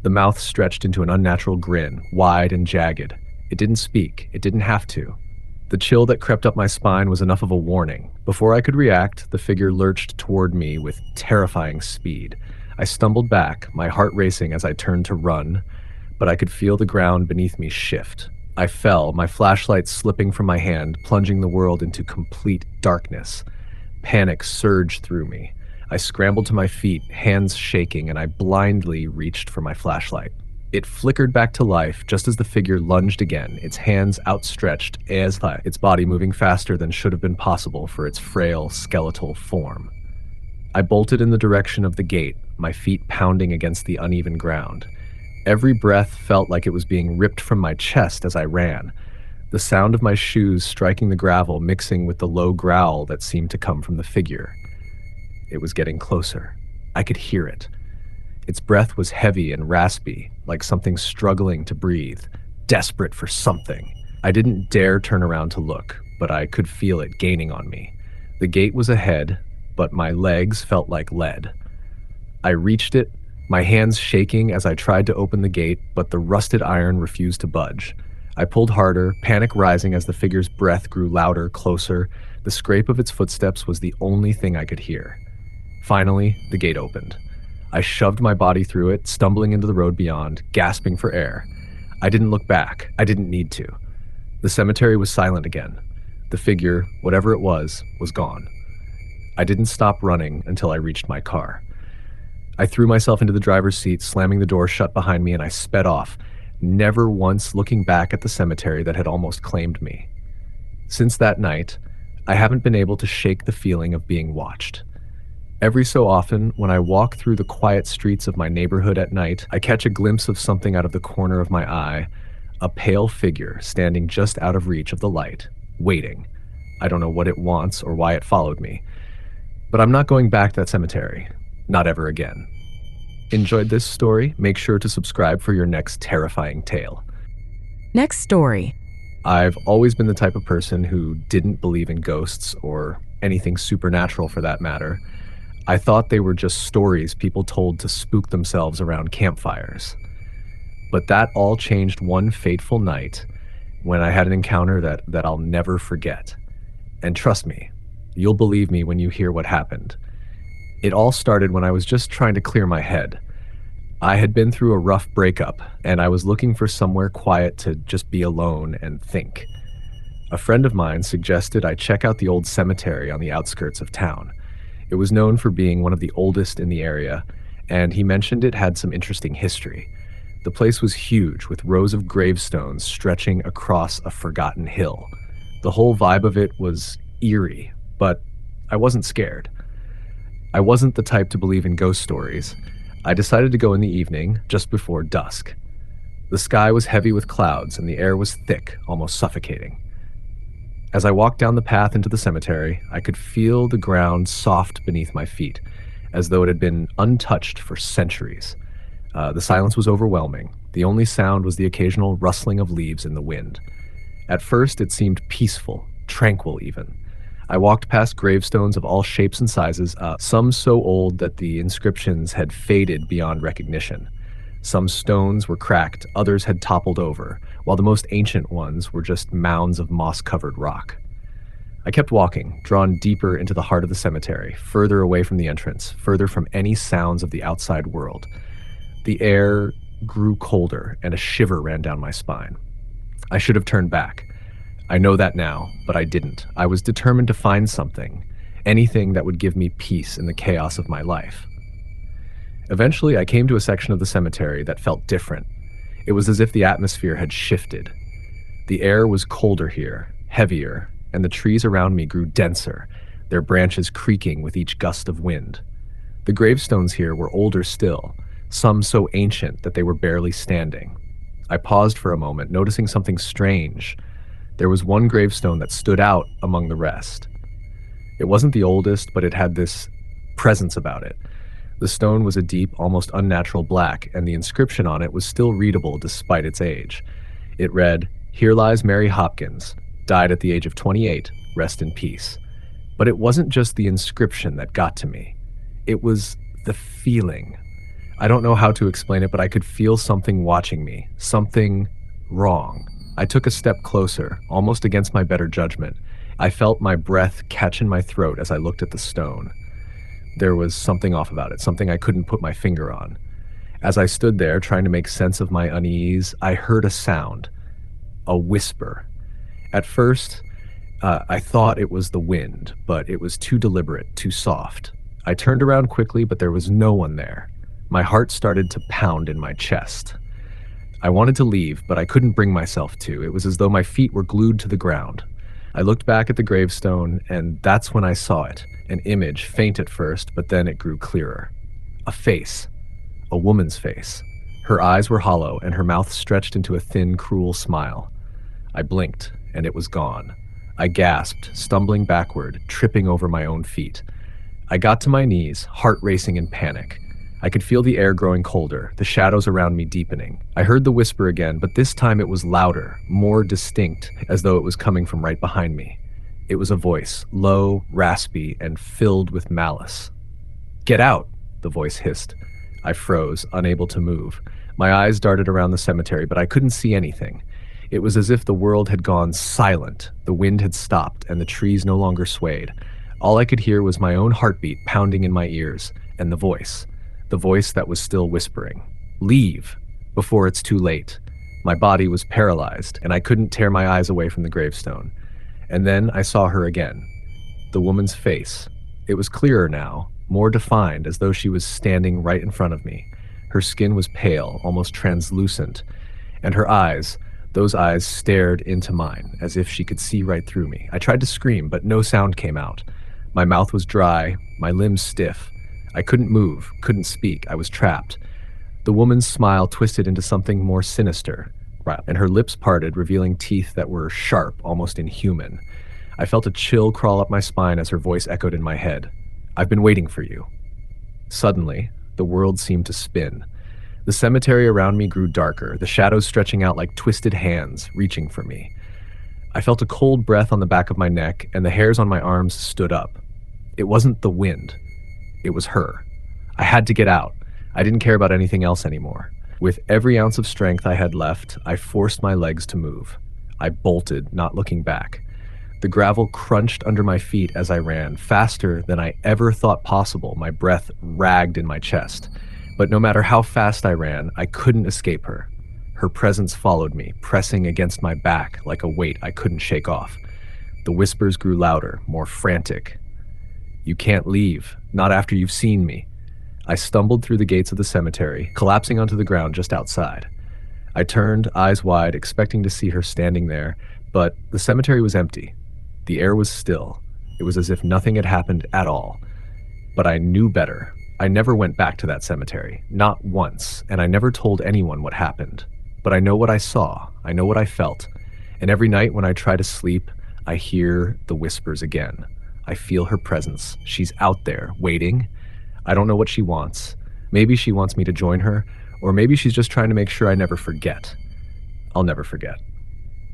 The mouth stretched into an unnatural grin, wide and jagged. It didn't speak. It didn't have to. The chill that crept up my spine was enough of a warning. Before I could react, the figure lurched toward me with terrifying speed. I stumbled back, my heart racing as I turned to run, but I could feel the ground beneath me shift. I fell, my flashlight slipping from my hand, plunging the world into complete darkness. Panic surged through me. I scrambled to my feet, hands shaking, and I blindly reached for my flashlight. It flickered back to life just as the figure lunged again, its hands outstretched, its body moving faster than should have been possible for its frail, skeletal form. I bolted in the direction of the gate, my feet pounding against the uneven ground. Every breath felt like it was being ripped from my chest as I ran, the sound of my shoes striking the gravel mixing with the low growl that seemed to come from the figure. It was getting closer. I could hear it. Its breath was heavy and raspy, like something struggling to breathe, desperate for something. I didn't dare turn around to look, but I could feel it gaining on me. The gate was ahead, but my legs felt like lead. I reached it, my hands shaking as I tried to open the gate, but the rusted iron refused to budge. I pulled harder, panic rising as the figure's breath grew louder, closer. The scrape of its footsteps was the only thing I could hear. Finally, the gate opened. I shoved my body through it, stumbling into the road beyond, gasping for air. I didn't look back. I didn't need to. The cemetery was silent again. The figure, whatever it was gone. I didn't stop running until I reached my car. I threw myself into the driver's seat, slamming the door shut behind me, and I sped off, never once looking back at the cemetery that had almost claimed me. Since that night, I haven't been able to shake the feeling of being watched. Every so often, when I walk through the quiet streets of my neighborhood at night, I catch a glimpse of something out of the corner of my eye, a pale figure standing just out of reach of the light, waiting. I don't know what it wants or why it followed me, but I'm not going back to that cemetery. Not ever again. Enjoyed this story? Make sure to subscribe for your next terrifying tale. Next story. I've always been the type of person who didn't believe in ghosts or anything supernatural for that matter. I thought they were just stories people told to spook themselves around campfires. But that all changed one fateful night when I had an encounter that I'll never forget. And trust me, you'll believe me when you hear what happened. It all started when I was just trying to clear my head. I had been through a rough breakup, and I was looking for somewhere quiet to just be alone and think. A friend of mine suggested I check out the old cemetery on the outskirts of town. It was known for being one of the oldest in the area, and he mentioned it had some interesting history. The place was huge, with rows of gravestones stretching across a forgotten hill. The whole vibe of it was eerie, but I wasn't scared. I wasn't the type to believe in ghost stories. I decided to go in the evening, just before dusk. The sky was heavy with clouds, and the air was thick, almost suffocating. As I walked down the path into the cemetery, I could feel the ground soft beneath my feet, as though it had been untouched for centuries. The silence was overwhelming. The only sound was the occasional rustling of leaves in the wind. At first, it seemed peaceful, tranquil even. I walked past gravestones of all shapes and sizes, some so old that the inscriptions had faded beyond recognition. Some stones were cracked, others had toppled over, while the most ancient ones were just mounds of moss-covered rock. I kept walking, drawn deeper into the heart of the cemetery, further away from the entrance, further from any sounds of the outside world. The air, grew colder and a shiver ran down my spine. I should have turned back. I know that now, but I didn't. I was determined to find something, anything that would give me peace in the chaos of my life. Eventually, I came to a section of the cemetery that felt different. It was as if the atmosphere had shifted. The air was colder here, heavier, and the trees around me grew denser, their branches creaking with each gust of wind. The gravestones here were older still, some so ancient that they were barely standing. I paused for a moment, noticing something strange. There was one gravestone that stood out among the rest. It wasn't the oldest, but it had this presence about it. The stone was a deep, almost unnatural black, and the inscription on it was still readable despite its age. It read, "Here lies Mary Hopkins, died at the age of 28, rest in peace." But it wasn't just the inscription that got to me. It was the feeling. I don't know how to explain it, but I could feel something watching me, something wrong. I took a step closer, almost against my better judgment. I felt my breath catch in my throat as I looked at the stone. There was something off about it, something I couldn't put my finger on. As I stood there trying to make sense of my unease, I heard a sound, a whisper. At first, I thought it was the wind, but it was too deliberate, too soft. I turned around quickly, but there was no one there. My heart started to pound in my chest. I wanted to leave, but I couldn't bring myself to. It was as though my feet were glued to the ground. I looked back at the gravestone, and that's when I saw it. An image, faint at first, but then it grew clearer. A face. A woman's face. Her eyes were hollow, and her mouth stretched into a thin, cruel smile. I blinked, and it was gone. I gasped, stumbling backward, tripping over my own feet. I got to my knees, heart racing in panic. I could feel the air growing colder, the shadows around me deepening. I heard the whisper again, but this time it was louder, more distinct, as though it was coming from right behind me. It was a voice, low, raspy, and filled with malice. "Get out," the voice hissed. I froze, unable to move. My eyes darted around the cemetery, but I couldn't see anything. It was as if the world had gone silent, the wind had stopped, and the trees no longer swayed. All I could hear was my own heartbeat pounding in my ears, and the voice that was still whispering, "Leave, before it's too late." My body was paralyzed, and I couldn't tear my eyes away from the gravestone. And then I saw her again. The woman's face. It was clearer now, more defined, as though she was standing right in front of me. Her skin was pale, almost translucent, and her eyes, those eyes stared into mine, as if she could see right through me. I tried to scream, but no sound came out. My mouth was dry, my limbs stiff. I couldn't move, couldn't speak. I was trapped. The woman's smile twisted into something more sinister, and her lips parted, revealing teeth that were sharp, almost inhuman. I felt a chill crawl up my spine as her voice echoed in my head. "I've been waiting for you." Suddenly, the world seemed to spin. The cemetery around me grew darker, the shadows stretching out like twisted hands, reaching for me. I felt a cold breath on the back of my neck, and the hairs on my arms stood up. It wasn't the wind. It was her. I had to get out. I didn't care about anything else anymore. With every ounce of strength I had left, I forced my legs to move. I bolted, not looking back. The gravel crunched under my feet as I ran, faster than I ever thought possible. My breath ragged in my chest. But no matter how fast I ran, I couldn't escape her. Her presence followed me, pressing against my back like a weight I couldn't shake off. The whispers grew louder, more frantic. "You can't leave, not after you've seen me." I stumbled through the gates of the cemetery, collapsing onto the ground just outside. I turned, eyes wide, expecting to see her standing there, but the cemetery was empty. The air was still. It was as if nothing had happened at all. But I knew better. I never went back to that cemetery, not once, and I never told anyone what happened. But I know what I saw, I know what I felt, and every night when I try to sleep, I hear the whispers again. I feel her presence. She's out there, waiting. I don't know what she wants. Maybe she wants me to join her, or maybe she's just trying to make sure I never forget. I'll never forget.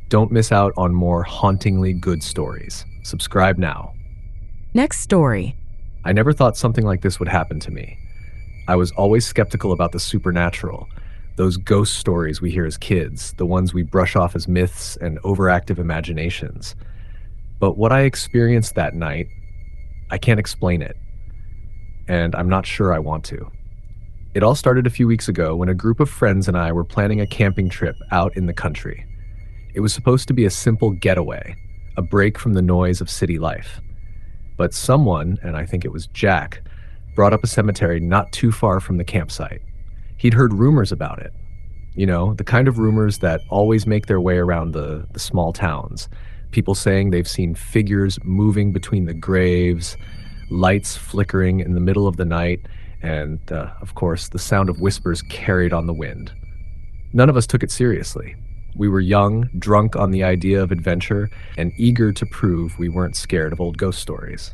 Don't miss out on more hauntingly good stories. Subscribe now. Next story. I never thought something like this would happen to me. I was always skeptical about the supernatural, those ghost stories we hear as kids, the ones we brush off as myths and overactive imaginations. But what I experienced that night, I can't explain it, and I'm not sure I want to. It all started a few weeks ago when a group of friends and I were planning a camping trip out in the country. It was supposed to be a simple getaway, a break from the noise of city life. But someone, and I think it was Jack, brought up a cemetery not too far from the campsite. He'd heard rumors about it. You know, the kind of rumors that always make their way around the small towns. People saying they've seen figures moving between the graves, lights flickering in the middle of the night, and, of course, the sound of whispers carried on the wind. None of us took it seriously. We were young, drunk on the idea of adventure, and eager to prove we weren't scared of old ghost stories.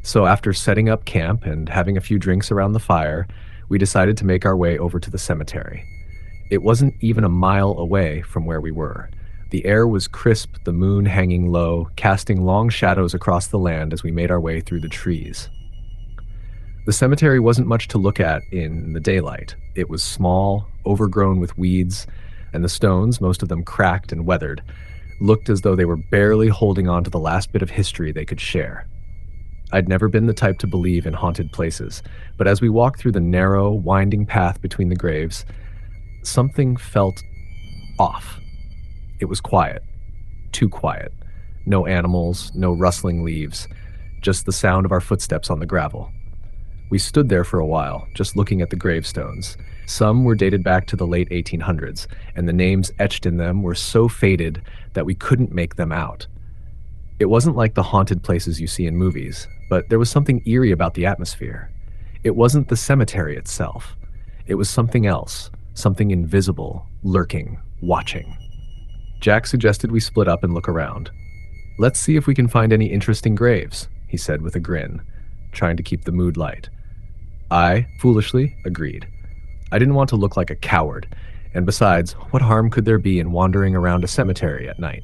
So after setting up camp and having a few drinks around the fire, we decided to make our way over to the cemetery. It wasn't even a mile away from where we were. The air was crisp, the moon hanging low, casting long shadows across the land as we made our way through the trees. The cemetery wasn't much to look at in the daylight. It was small, overgrown with weeds, and the stones, most of them cracked and weathered, looked as though they were barely holding on to the last bit of history they could share. I'd never been the type to believe in haunted places, but as we walked through the narrow, winding path between the graves, something felt off. It was quiet. Too quiet. No animals, no rustling leaves, just the sound of our footsteps on the gravel. We stood there for a while, just looking at the gravestones. Some were dated back to the late 1800s, and the names etched in them were so faded that we couldn't make them out. It wasn't like the haunted places you see in movies, but there was something eerie about the atmosphere. It wasn't the cemetery itself. It was something else, something invisible, lurking, watching. Jack suggested we split up and look around. "Let's see if we can find any interesting graves," he said with a grin, trying to keep the mood light. I, foolishly, agreed. I didn't want to look like a coward, and besides, what harm could there be in wandering around a cemetery at night?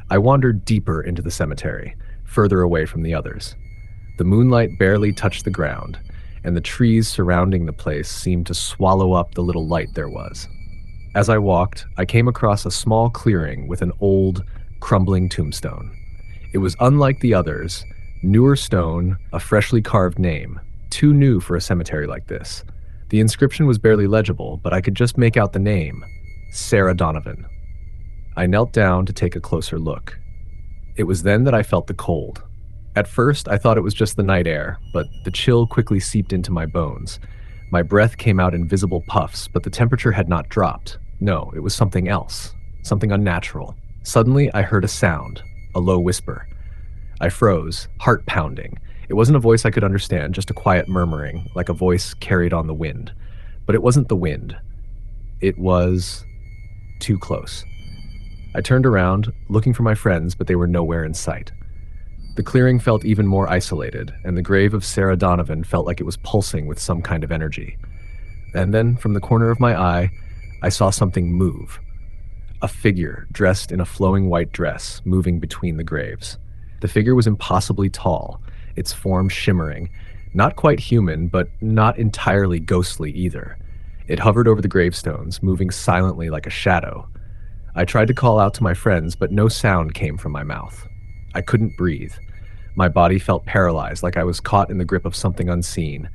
I wandered deeper into the cemetery, further away from the others. The moonlight barely touched the ground, and the trees surrounding the place seemed to swallow up the little light there was. As I walked, I came across a small clearing with an old, crumbling tombstone. It was unlike the others, newer stone, a freshly carved name, too new for a cemetery like this. The inscription was barely legible, but I could just make out the name, Sarah Donovan. I knelt down to take a closer look. It was then that I felt the cold. At first, I thought it was just the night air, but the chill quickly seeped into my bones. My breath came out in visible puffs, but the temperature had not dropped. No, it was something else, something unnatural. Suddenly, I heard a sound, a low whisper. I froze, heart pounding. It wasn't a voice I could understand, just a quiet murmuring, like a voice carried on the wind. But it wasn't the wind. It was too close. I turned around, looking for my friends, but they were nowhere in sight. The clearing felt even more isolated, and the grave of Sarah Donovan felt like it was pulsing with some kind of energy. And then, from the corner of my eye, I saw something move. A figure dressed in a flowing white dress, moving between the graves. The figure was impossibly tall, its form shimmering, not quite human, but not entirely ghostly either. It hovered over the gravestones, moving silently like a shadow. I tried to call out to my friends, but no sound came from my mouth. I couldn't breathe. My body felt paralyzed, like I was caught in the grip of something unseen,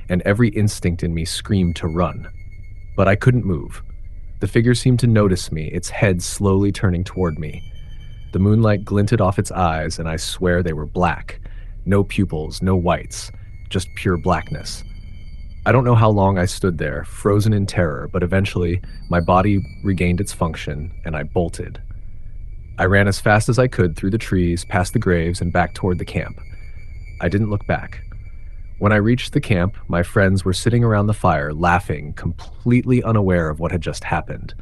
and every instinct in me screamed to run. But I couldn't move. The figure seemed to notice me, its head slowly turning toward me. The moonlight glinted off its eyes, and I swear they were black. No pupils, no whites, just pure blackness. I don't know how long I stood there, frozen in terror, but eventually my body regained its function, and I bolted. I ran as fast as I could through the trees, past the graves, and back toward the camp. I didn't look back. When I reached the camp, my friends were sitting around the fire, laughing, completely unaware of what had just happened.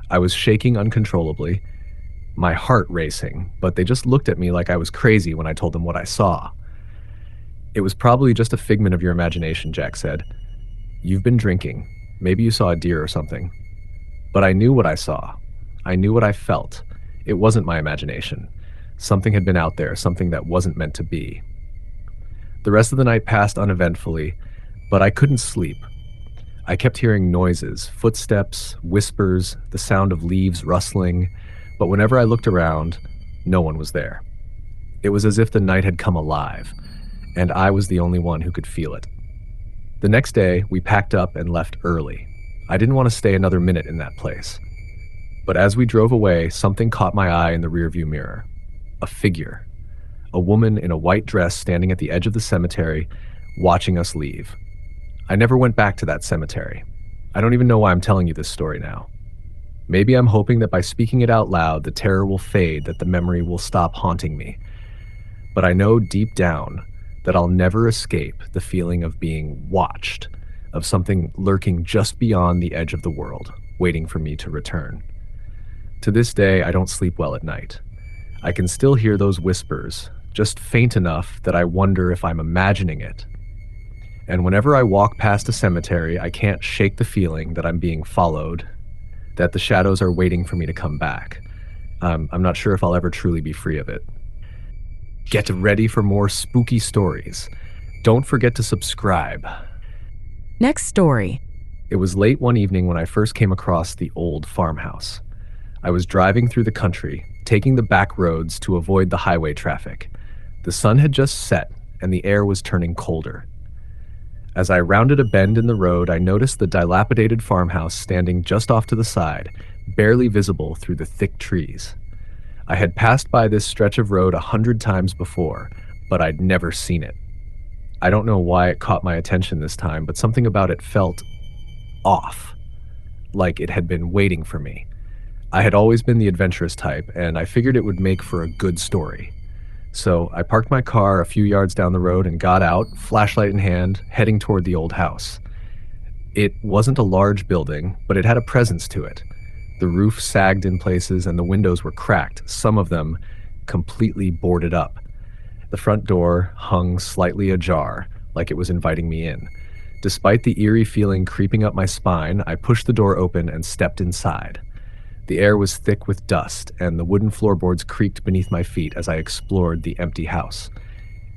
I was shaking uncontrollably, my heart racing, but they just looked at me like I was crazy when I told them what I saw. "It was probably just a figment of your imagination," Jack said. "You've been drinking. Maybe you saw a deer or something." But I knew what I saw. I knew what I felt. It wasn't my imagination. Something had been out there, something that wasn't meant to be. The rest of the night passed uneventfully, but I couldn't sleep. I kept hearing noises, footsteps, whispers, the sound of leaves rustling, but whenever I looked around, no one was there. It was as if the night had come alive, and I was the only one who could feel it. The next day, we packed up and left early. I didn't want to stay another minute in that place. But as we drove away, something caught my eye in the rearview mirror. A figure. A woman in a white dress standing at the edge of the cemetery, watching us leave. I never went back to that cemetery. I don't even know why I'm telling you this story now. Maybe I'm hoping that by speaking it out loud, the terror will fade, that the memory will stop haunting me. But I know deep down that I'll never escape the feeling of being watched, of something lurking just beyond the edge of the world, waiting for me to return. To this day, I don't sleep well at night. I can still hear those whispers, just faint enough that I wonder if I'm imagining it. And whenever I walk past a cemetery, I can't shake the feeling that I'm being followed, that the shadows are waiting for me to come back. I'm not sure if I'll ever truly be free of it. Get ready for more spooky stories. Don't forget to subscribe. Next story. It was late one evening when I first came across the old farmhouse. I was driving through the country, taking the back roads to avoid the highway traffic. The sun had just set, and the air was turning colder. As I rounded a bend in the road, I noticed the dilapidated farmhouse standing just off to the side, barely visible through the thick trees. I had passed by this stretch of road 100 times before, but I'd never seen it. I don't know why it caught my attention this time, but something about it felt off, like it had been waiting for me. I had always been the adventurous type, and I figured it would make for a good story. So I parked my car a few yards down the road and got out, flashlight in hand, heading toward the old house. It wasn't a large building, but it had a presence to it. The roof sagged in places and the windows were cracked, some of them completely boarded up. The front door hung slightly ajar, like it was inviting me in. Despite the eerie feeling creeping up my spine, I pushed the door open and stepped inside. The air was thick with dust, and the wooden floorboards creaked beneath my feet as I explored the empty house.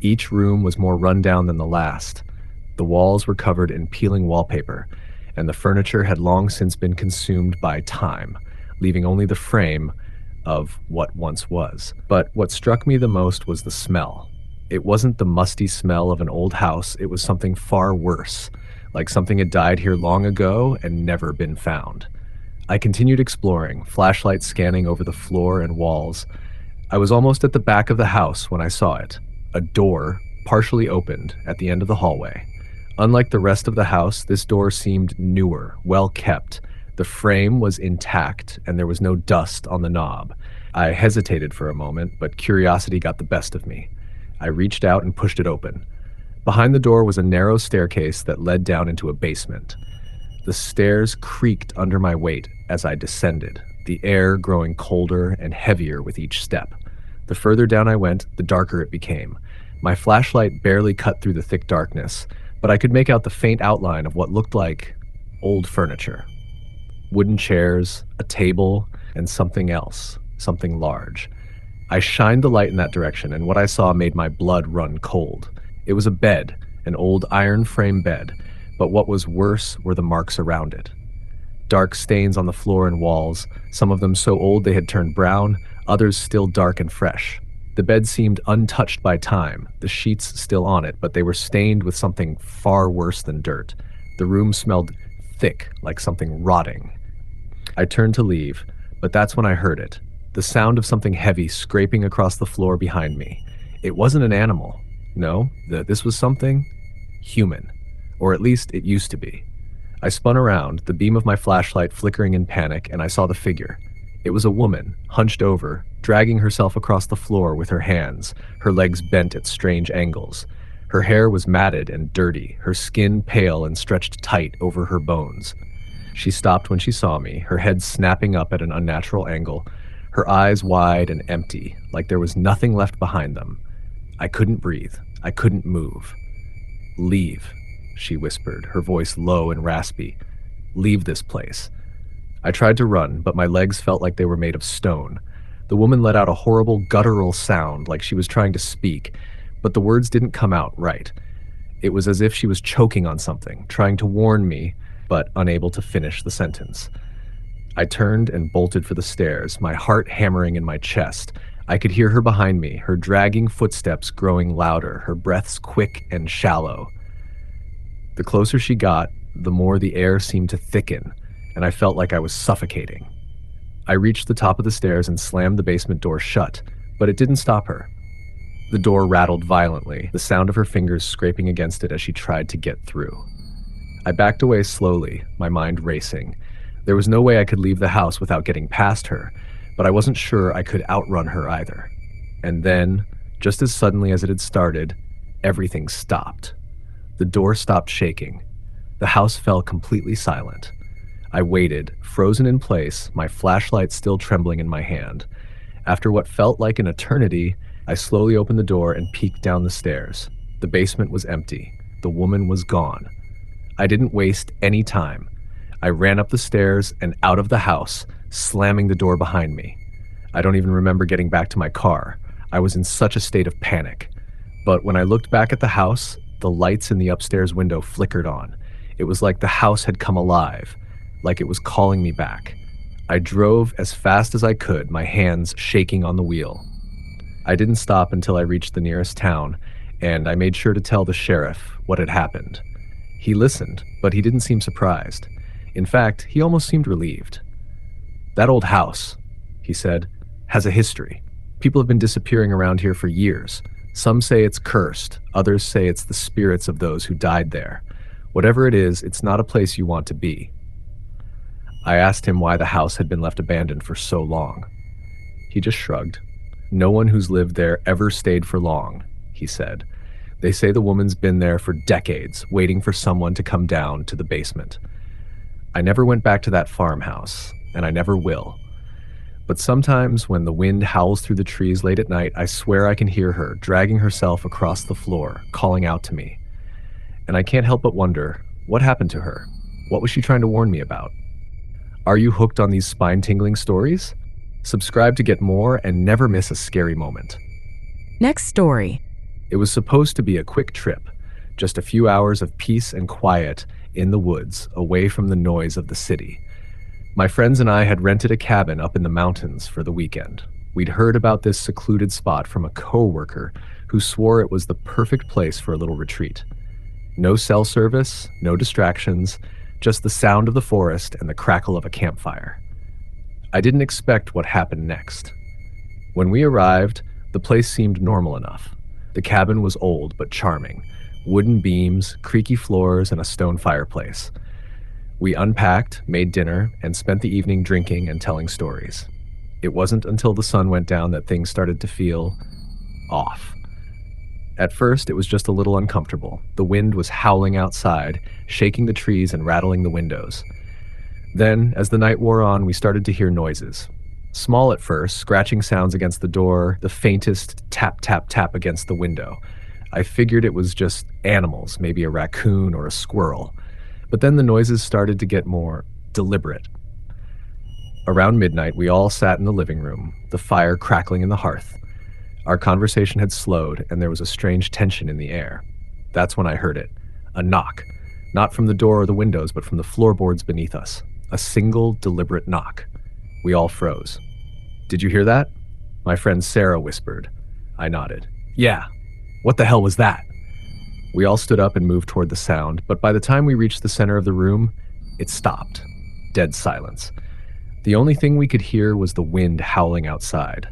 Each room was more run-down than the last. The walls were covered in peeling wallpaper, and the furniture had long since been consumed by time, leaving only the frame of what once was. But what struck me the most was the smell. It wasn't the musty smell of an old house, it was something far worse, like something had died here long ago and never been found. I continued exploring, flashlight scanning over the floor and walls. I was almost at the back of the house when I saw it. A door, partially opened, at the end of the hallway. Unlike the rest of the house, this door seemed newer, well kept. The frame was intact, and there was no dust on the knob. I hesitated for a moment, but curiosity got the best of me. I reached out and pushed it open. Behind the door was a narrow staircase that led down into a basement. The stairs creaked under my weight as I descended, the air growing colder and heavier with each step. The further down I went, the darker it became. My flashlight barely cut through the thick darkness, but I could make out the faint outline of what looked like old furniture. Wooden chairs, a table, and something else, something large. I shined the light in that direction, and what I saw made my blood run cold. It was a bed, an old iron frame bed, but what was worse were the marks around it. Dark stains on the floor and walls, some of them so old they had turned brown, others still dark and fresh. The bed seemed untouched by time, the sheets still on it, but they were stained with something far worse than dirt. The room smelled thick, like something rotting. I turned to leave, but that's when I heard it. The sound of something heavy scraping across the floor behind me. It wasn't an animal. No, this was something human. Or at least it used to be. I spun around, the beam of my flashlight flickering in panic, and I saw the figure. It was a woman, hunched over, dragging herself across the floor with her hands, her legs bent at strange angles. Her hair was matted and dirty, her skin pale and stretched tight over her bones. She stopped when she saw me, her head snapping up at an unnatural angle, her eyes wide and empty, like there was nothing left behind them. I couldn't breathe. I couldn't move. "Leave," she whispered, her voice low and raspy. "Leave this place." I tried to run, but my legs felt like they were made of stone. The woman let out a horrible guttural sound, like she was trying to speak, but the words didn't come out right. It was as if she was choking on something, trying to warn me, but unable to finish the sentence. I turned and bolted for the stairs, my heart hammering in my chest. I could hear her behind me, her dragging footsteps growing louder, her breaths quick and shallow. The closer she got, the more the air seemed to thicken, and I felt like I was suffocating. I reached the top of the stairs and slammed the basement door shut, but it didn't stop her. The door rattled violently, the sound of her fingers scraping against it as she tried to get through. I backed away slowly, my mind racing. There was no way I could leave the house without getting past her, but I wasn't sure I could outrun her either. And then, just as suddenly as it had started, everything stopped. The door stopped shaking. The house fell completely silent. I waited, frozen in place, my flashlight still trembling in my hand. After what felt like an eternity, I slowly opened the door and peeked down the stairs. The basement was empty. The woman was gone. I didn't waste any time. I ran up the stairs and out of the house, slamming the door behind me. I don't even remember getting back to my car. I was in such a state of panic. But when I looked back at the house, the lights in the upstairs window flickered on. It was like the house had come alive, like it was calling me back. I drove as fast as I could, my hands shaking on the wheel. I didn't stop until I reached the nearest town, and I made sure to tell the sheriff what had happened. He listened, but he didn't seem surprised. In fact, he almost seemed relieved. "That old house," he said, "has a history. People have been disappearing around here for years. Some say it's cursed, others say it's the spirits of those who died there. Whatever it is, it's not a place you want to be." I asked him why the house had been left abandoned for so long. He just shrugged. "No one who's lived there ever stayed for long," he said. "They say the woman's been there for decades, waiting for someone to come down to the basement. I never went back to that farmhouse, and I never will. But sometimes when the wind howls through the trees late at night, I swear I can hear her dragging herself across the floor, calling out to me. And I can't help but wonder, what happened to her? What was she trying to warn me about? Are you hooked on these spine-tingling stories? Subscribe to get more and never miss a scary moment." Next story. It was supposed to be a quick trip, just a few hours of peace and quiet in the woods, away from the noise of the city. My friends and I had rented a cabin up in the mountains for the weekend. We'd heard about this secluded spot from a coworker who swore it was the perfect place for a little retreat. No cell service, no distractions, just the sound of the forest and the crackle of a campfire. I didn't expect what happened next. When we arrived, the place seemed normal enough. The cabin was old but charming. Wooden beams, creaky floors, and a stone fireplace. We unpacked, made dinner, and spent the evening drinking and telling stories. It wasn't until the sun went down that things started to feel off. At first, it was just a little uncomfortable. The wind was howling outside, shaking the trees and rattling the windows. Then, as the night wore on, we started to hear noises. Small at first, scratching sounds against the door, the faintest tap, tap, tap against the window. I figured it was just animals, maybe a raccoon or a squirrel. But then the noises started to get more deliberate. Around midnight, we all sat in the living room, the fire crackling in the hearth. Our conversation had slowed, and there was a strange tension in the air. That's when I heard it. A knock. Not from the door or the windows, but from the floorboards beneath us. A single, deliberate knock. We all froze. "Did you hear that?" My friend Sarah whispered. I nodded. "Yeah. What the hell was that?" We all stood up and moved toward the sound, but by the time we reached the center of the room, it stopped. Dead silence. The only thing we could hear was the wind howling outside.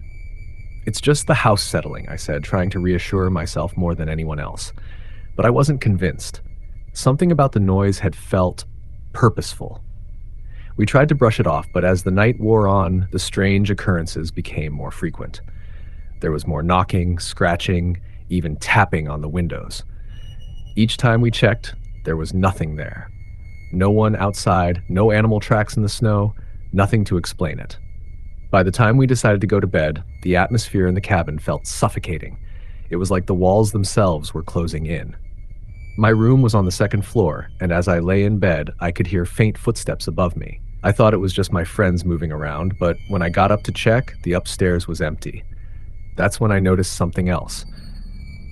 "It's just the house settling," I said, trying to reassure myself more than anyone else. But I wasn't convinced. Something about the noise had felt purposeful. We tried to brush it off, but as the night wore on, the strange occurrences became more frequent. There was more knocking, scratching, even tapping on the windows. Each time we checked, there was nothing there. No one outside, no animal tracks in the snow, nothing to explain it. By the time we decided to go to bed, the atmosphere in the cabin felt suffocating. It was like the walls themselves were closing in. My room was on the second floor, and as I lay in bed, I could hear faint footsteps above me. I thought it was just my friends moving around, but when I got up to check, the upstairs was empty. That's when I noticed something else.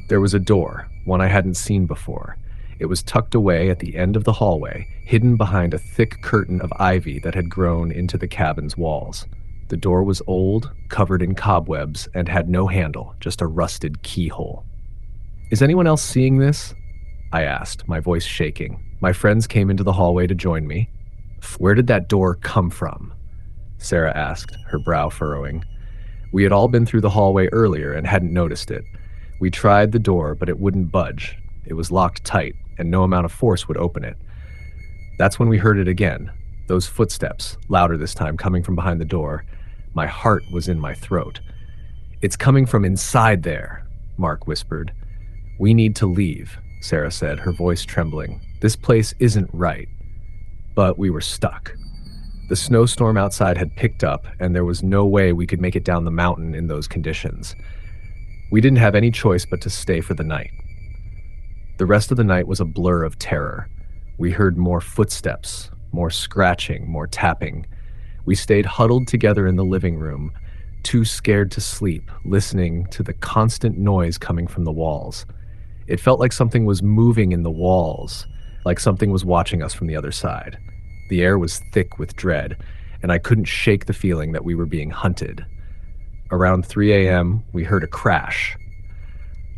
There was a door, one I hadn't seen before. It was tucked away at the end of the hallway, hidden behind a thick curtain of ivy that had grown into the cabin's walls. The door was old, covered in cobwebs, and had no handle, just a rusted keyhole. "Is anyone else seeing this?" I asked, my voice shaking. My friends came into the hallway to join me. Where did that door come from? Sarah asked, her brow furrowing. We had all been through the hallway earlier and hadn't noticed it. We tried the door, but it wouldn't budge. It was locked tight, and no amount of force would open it. That's when we heard it again, those footsteps, louder this time, coming from behind the door. My heart was in my throat. It's coming from inside there, Mark whispered. We need to leave, Sarah said, her voice trembling. This place isn't right. But we were stuck. The snowstorm outside had picked up, and there was no way we could make it down the mountain in those conditions. We didn't have any choice but to stay for the night. The rest of the night was a blur of terror. We heard more footsteps, more scratching, more tapping. We stayed huddled together in the living room, too scared to sleep, listening to the constant noise coming from the walls. It felt like something was moving in the walls, like something was watching us from the other side. The air was thick with dread, and I couldn't shake the feeling that we were being hunted. Around 3 a.m., we heard a crash,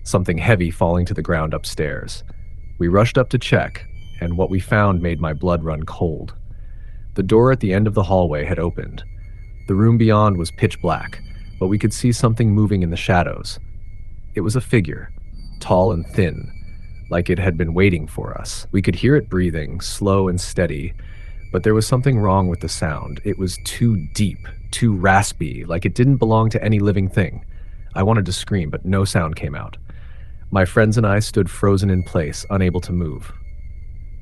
something heavy falling to the ground upstairs. We rushed up to check, and what we found made my blood run cold. The door at the end of the hallway had opened. The room beyond was pitch black, but we could see something moving in the shadows. It was a figure, tall and thin, like it had been waiting for us. We could hear it breathing, slow and steady, but there was something wrong with the sound. It was too deep, too raspy, like it didn't belong to any living thing. I wanted to scream, but no sound came out. My friends and I stood frozen in place, unable to move.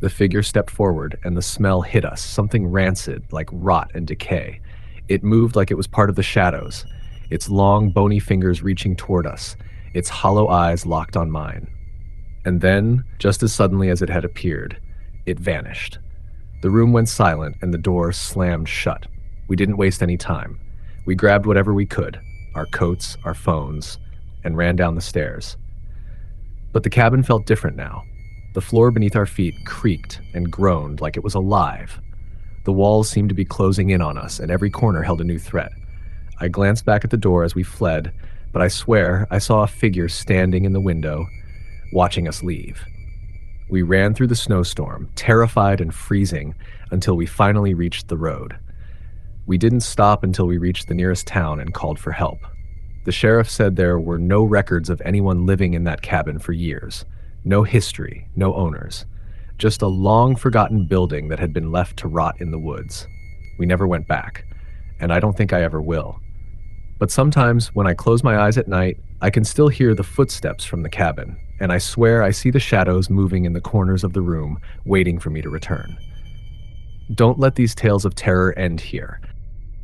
The figure stepped forward, and the smell hit us, something rancid, like rot and decay. It moved like it was part of the shadows, its long, bony fingers reaching toward us, its hollow eyes locked on mine. And then, just as suddenly as it had appeared, it vanished. The room went silent, and the door slammed shut. We didn't waste any time. We grabbed whatever we could, our coats, our phones, and ran down the stairs. But the cabin felt different now. The floor beneath our feet creaked and groaned like it was alive. The walls seemed to be closing in on us, and every corner held a new threat. I glanced back at the door as we fled, but I swear I saw a figure standing in the window, watching us leave. We ran through the snowstorm, terrified and freezing, until we finally reached the road. We didn't stop until we reached the nearest town and called for help. The sheriff said there were no records of anyone living in that cabin for years. No history, no owners. Just a long-forgotten building that had been left to rot in the woods. We never went back, and I don't think I ever will. But sometimes, when I close my eyes at night, I can still hear the footsteps from the cabin, and I swear I see the shadows moving in the corners of the room, waiting for me to return. Don't let these tales of terror end here.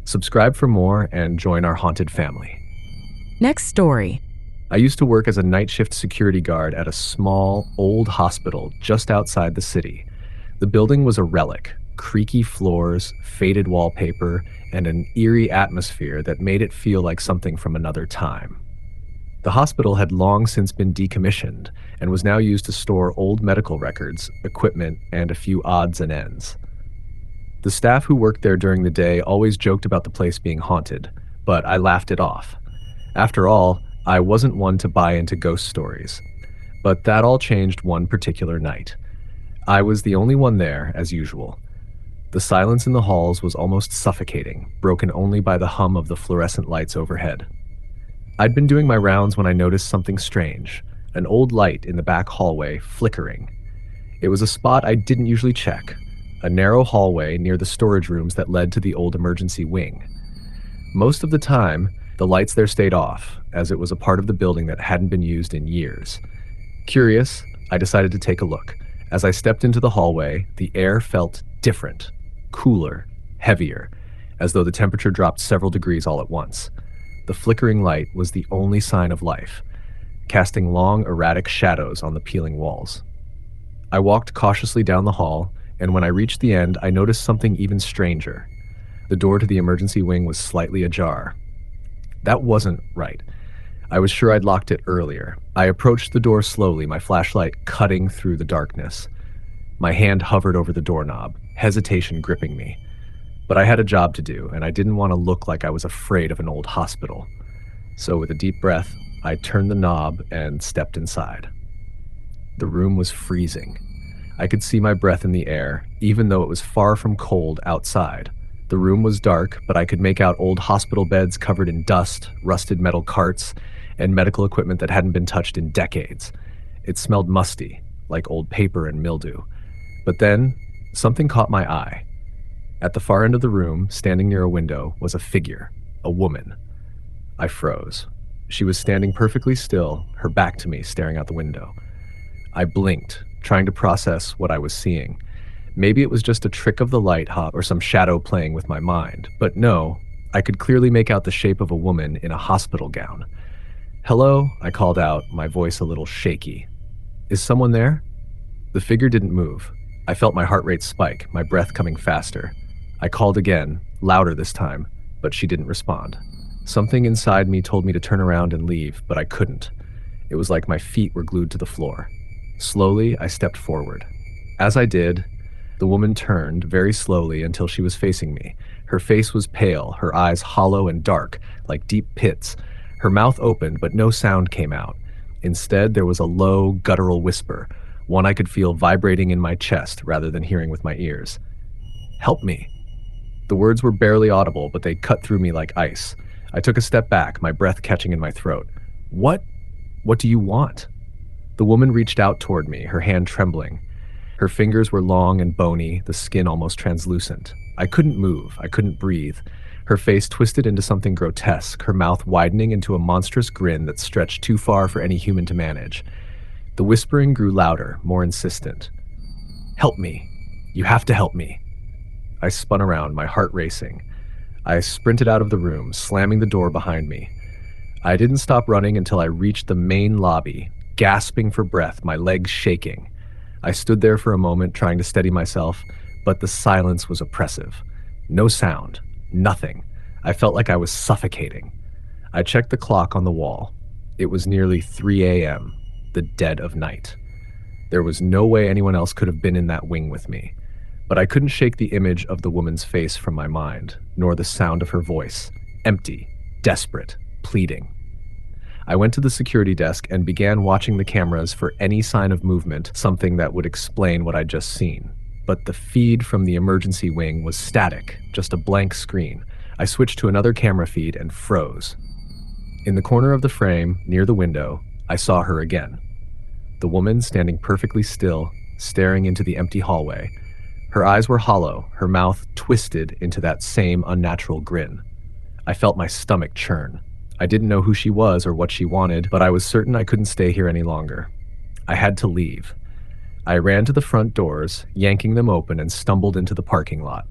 Subscribe for more and join our haunted family. Next story. I used to work as a night shift security guard at a small, old hospital just outside the city. The building was a relic, creaky floors, faded wallpaper, and an eerie atmosphere that made it feel like something from another time. The hospital had long since been decommissioned and was now used to store old medical records, equipment, and a few odds and ends. The staff who worked there during the day always joked about the place being haunted, but I laughed it off. After all, I wasn't one to buy into ghost stories. But that all changed one particular night. I was the only one there, as usual. The silence in the halls was almost suffocating, broken only by the hum of the fluorescent lights overhead. I'd been doing my rounds when I noticed something strange, an old light in the back hallway flickering. It was a spot I didn't usually check, a narrow hallway near the storage rooms that led to the old emergency wing. Most of the time, the lights there stayed off, as it was a part of the building that hadn't been used in years. Curious, I decided to take a look. As I stepped into the hallway, the air felt different, cooler, heavier, as though the temperature dropped several degrees all at once. The flickering light was the only sign of life, casting long, erratic shadows on the peeling walls. I walked cautiously down the hall, and when I reached the end, I noticed something even stranger. The door to the emergency wing was slightly ajar. That wasn't right. I was sure I'd locked it earlier. I approached the door slowly, my flashlight cutting through the darkness. My hand hovered over the doorknob, hesitation gripping me. But I had a job to do, and I didn't want to look like I was afraid of an old hospital. So with a deep breath, I turned the knob and stepped inside. The room was freezing. I could see my breath in the air, even though it was far from cold outside. The room was dark, but I could make out old hospital beds covered in dust, rusted metal carts, and medical equipment that hadn't been touched in decades. It smelled musty, like old paper and mildew. But then, something caught my eye. At the far end of the room, standing near a window, was a figure, a woman. I froze. She was standing perfectly still, her back to me, staring out the window. I blinked, trying to process what I was seeing. Maybe it was just a trick of the light or some shadow playing with my mind. But no, I could clearly make out the shape of a woman in a hospital gown. "Hello," I called out, my voice a little shaky. "Is someone there?" The figure didn't move. I felt my heart rate spike, my breath coming faster. I called again, louder this time, but she didn't respond. Something inside me told me to turn around and leave, but I couldn't. It was like my feet were glued to the floor. Slowly, I stepped forward. As I did, the woman turned very slowly until she was facing me. Her face was pale, her eyes hollow and dark, like deep pits. Her mouth opened, but no sound came out. Instead, there was a low, guttural whisper, one I could feel vibrating in my chest rather than hearing with my ears. "Help me." The words were barely audible, but they cut through me like ice. I took a step back, my breath catching in my throat. What do you want?" The woman reached out toward me, her hand trembling. Her fingers were long and bony, the skin almost translucent. I couldn't move, I couldn't breathe. Her face twisted into something grotesque, her mouth widening into a monstrous grin that stretched too far for any human to manage. The whispering grew louder, more insistent. "Help me. You have to help me." I spun around, my heart racing. I sprinted out of the room, slamming the door behind me. I didn't stop running until I reached the main lobby, gasping for breath, my legs shaking. I stood there for a moment, trying to steady myself, but the silence was oppressive. No sound, nothing. I felt like I was suffocating. I checked the clock on the wall. It was nearly 3 a.m., the dead of night. There was no way anyone else could have been in that wing with me. But I couldn't shake the image of the woman's face from my mind, nor the sound of her voice. Empty, desperate, pleading. I went to the security desk and began watching the cameras for any sign of movement, something that would explain what I'd just seen. But the feed from the emergency wing was static, just a blank screen. I switched to another camera feed and froze. In the corner of the frame, near the window, I saw her again. The woman standing perfectly still, staring into the empty hallway. Her eyes were hollow, her mouth twisted into that same unnatural grin. I felt my stomach churn. I didn't know who she was or what she wanted, but I was certain I couldn't stay here any longer. I had to leave. I ran to the front doors, yanking them open, and stumbled into the parking lot.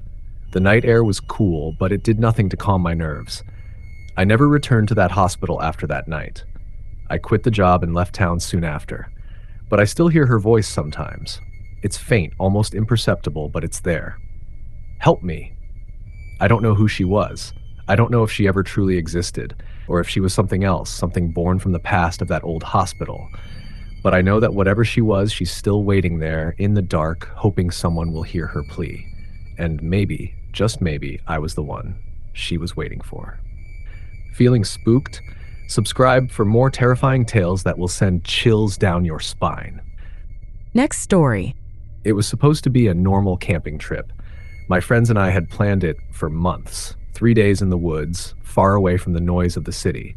The night air was cool, but it did nothing to calm my nerves. I never returned to that hospital after that night. I quit the job and left town soon after. But I still hear her voice sometimes. It's faint, almost imperceptible, but it's there. "Help me." I don't know who she was. I don't know if she ever truly existed, or if she was something else, something born from the past of that old hospital. But I know that whatever she was, she's still waiting there, in the dark, hoping someone will hear her plea. And maybe, just maybe, I was the one she was waiting for. Feeling spooked? Subscribe for more terrifying tales that will send chills down your spine. Next story. It was supposed to be a normal camping trip. My friends and I had planned it for months. 3 days in the woods, far away from the noise of the city.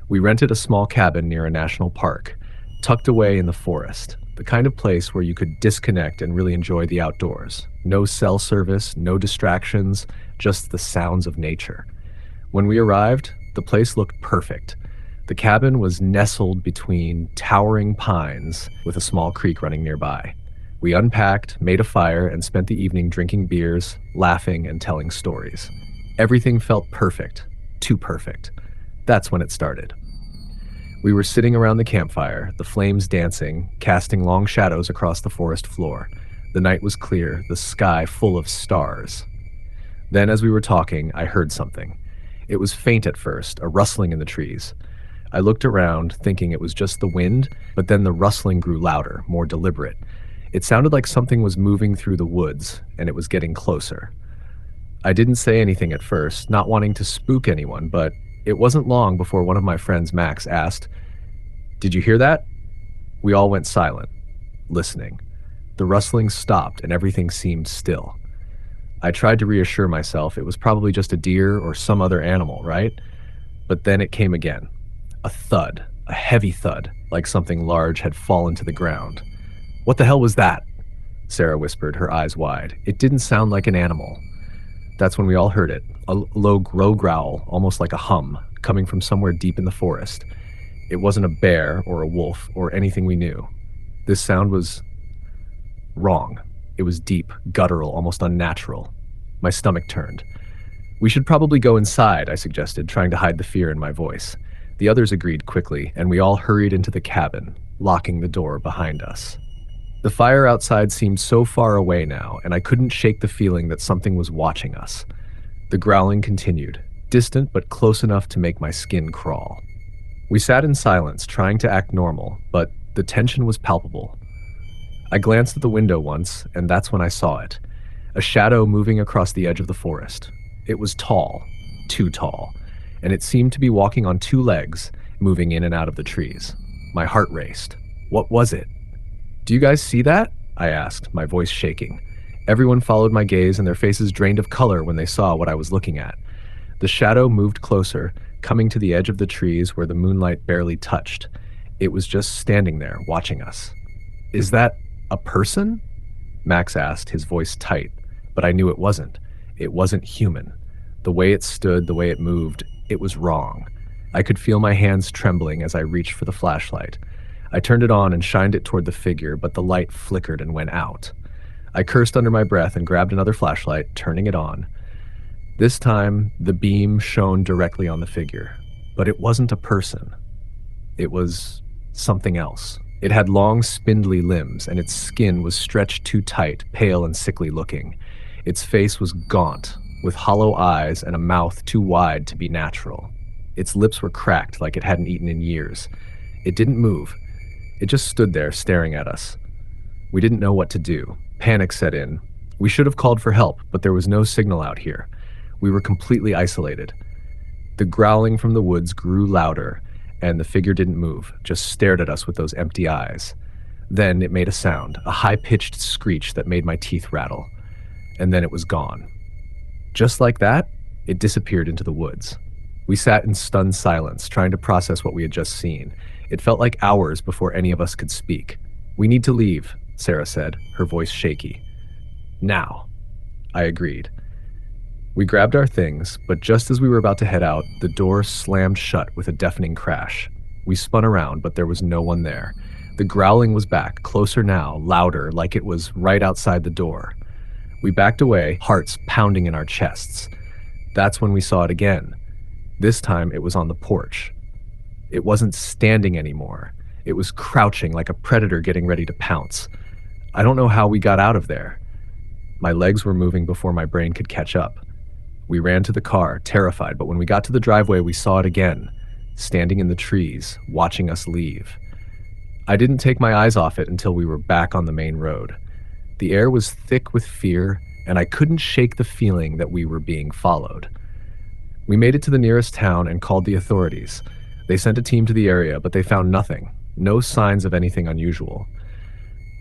We rented a small cabin near a national park, tucked away in the forest, the kind of place where you could disconnect and really enjoy the outdoors. No cell service, no distractions, just the sounds of nature. When we arrived, the place looked perfect. The cabin was nestled between towering pines with a small creek running nearby. We unpacked, made a fire, and spent the evening drinking beers, laughing, and telling stories. Everything felt perfect, too perfect. That's when it started. We were sitting around the campfire, the flames dancing, casting long shadows across the forest floor. The night was clear, the sky full of stars. Then, as we were talking, I heard something. It was faint at first, a rustling in the trees. I looked around, thinking it was just the wind, but then the rustling grew louder, more deliberate. It sounded like something was moving through the woods, and it was getting closer. I didn't say anything at first, not wanting to spook anyone, but it wasn't long before one of my friends, Max, asked, "Did you hear that?" We all went silent. listening. The rustling stopped and everything seemed still. I tried to reassure myself it was probably just a deer or some other animal, right? But then it came again. A thud, a heavy thud, like something large had fallen to the ground. "What the hell was that?" Sarah whispered, her eyes wide. It didn't sound like an animal. That's when we all heard it, a low growl, almost like a hum, coming from somewhere deep in the forest. It wasn't a bear or a wolf or anything we knew. This sound was wrong. It was deep, guttural, almost unnatural. My stomach turned. "We should probably go inside," I suggested, trying to hide the fear in my voice. The others agreed quickly, and we all hurried into the cabin, locking the door behind us. The fire outside seemed so far away now, and I couldn't shake the feeling that something was watching us. The growling continued, distant but close enough to make my skin crawl. We sat in silence, trying to act normal, but the tension was palpable. I glanced at the window once, and that's when I saw it. A shadow moving across the edge of the forest. It was tall, too tall, and it seemed to be walking on two legs, moving in and out of the trees. My heart raced. What was it? "Do you guys see that?" I asked, my voice shaking. Everyone followed my gaze, and their faces drained of color when they saw what I was looking at. The shadow moved closer, coming to the edge of the trees where the moonlight barely touched. It was just standing there, watching us. "Is that a person?" Max asked, his voice tight, but I knew it wasn't. It wasn't human. The way it stood, the way it moved, it was wrong. I could feel my hands trembling as I reached for the flashlight. I turned it on and shined it toward the figure, but the light flickered and went out. I cursed under my breath and grabbed another flashlight, turning it on. This time, the beam shone directly on the figure, but it wasn't a person. It was something else. It had long, spindly limbs, and its skin was stretched too tight, pale and sickly looking. Its face was gaunt, with hollow eyes and a mouth too wide to be natural. Its lips were cracked like it hadn't eaten in years. It didn't move. It just stood there, staring at us. We didn't know what to do. Panic set in. We should have called for help, but there was no signal out here. We were completely isolated. The growling from the woods grew louder, and the figure didn't move, just stared at us with those empty eyes. Then it made a sound, a high-pitched screech that made my teeth rattle. And then it was gone. Just like that, it disappeared into the woods. We sat in stunned silence, trying to process what we had just seen. It felt like hours before any of us could speak. "We need to leave," Sarah said, her voice shaky. "Now," I agreed. We grabbed our things, but just as we were about to head out, the door slammed shut with a deafening crash. We spun around, but there was no one there. The growling was back, closer now, louder, like it was right outside the door. We backed away, hearts pounding in our chests. That's when we saw it again. This time it was on the porch. It wasn't standing anymore. It was crouching like a predator getting ready to pounce. I don't know how we got out of there. My legs were moving before my brain could catch up. We ran to the car, terrified, but when we got to the driveway, we saw it again, standing in the trees, watching us leave. I didn't take my eyes off it until we were back on the main road. The air was thick with fear, and I couldn't shake the feeling that we were being followed. We made it to the nearest town and called the authorities. They sent a team to the area, but they found nothing, no signs of anything unusual.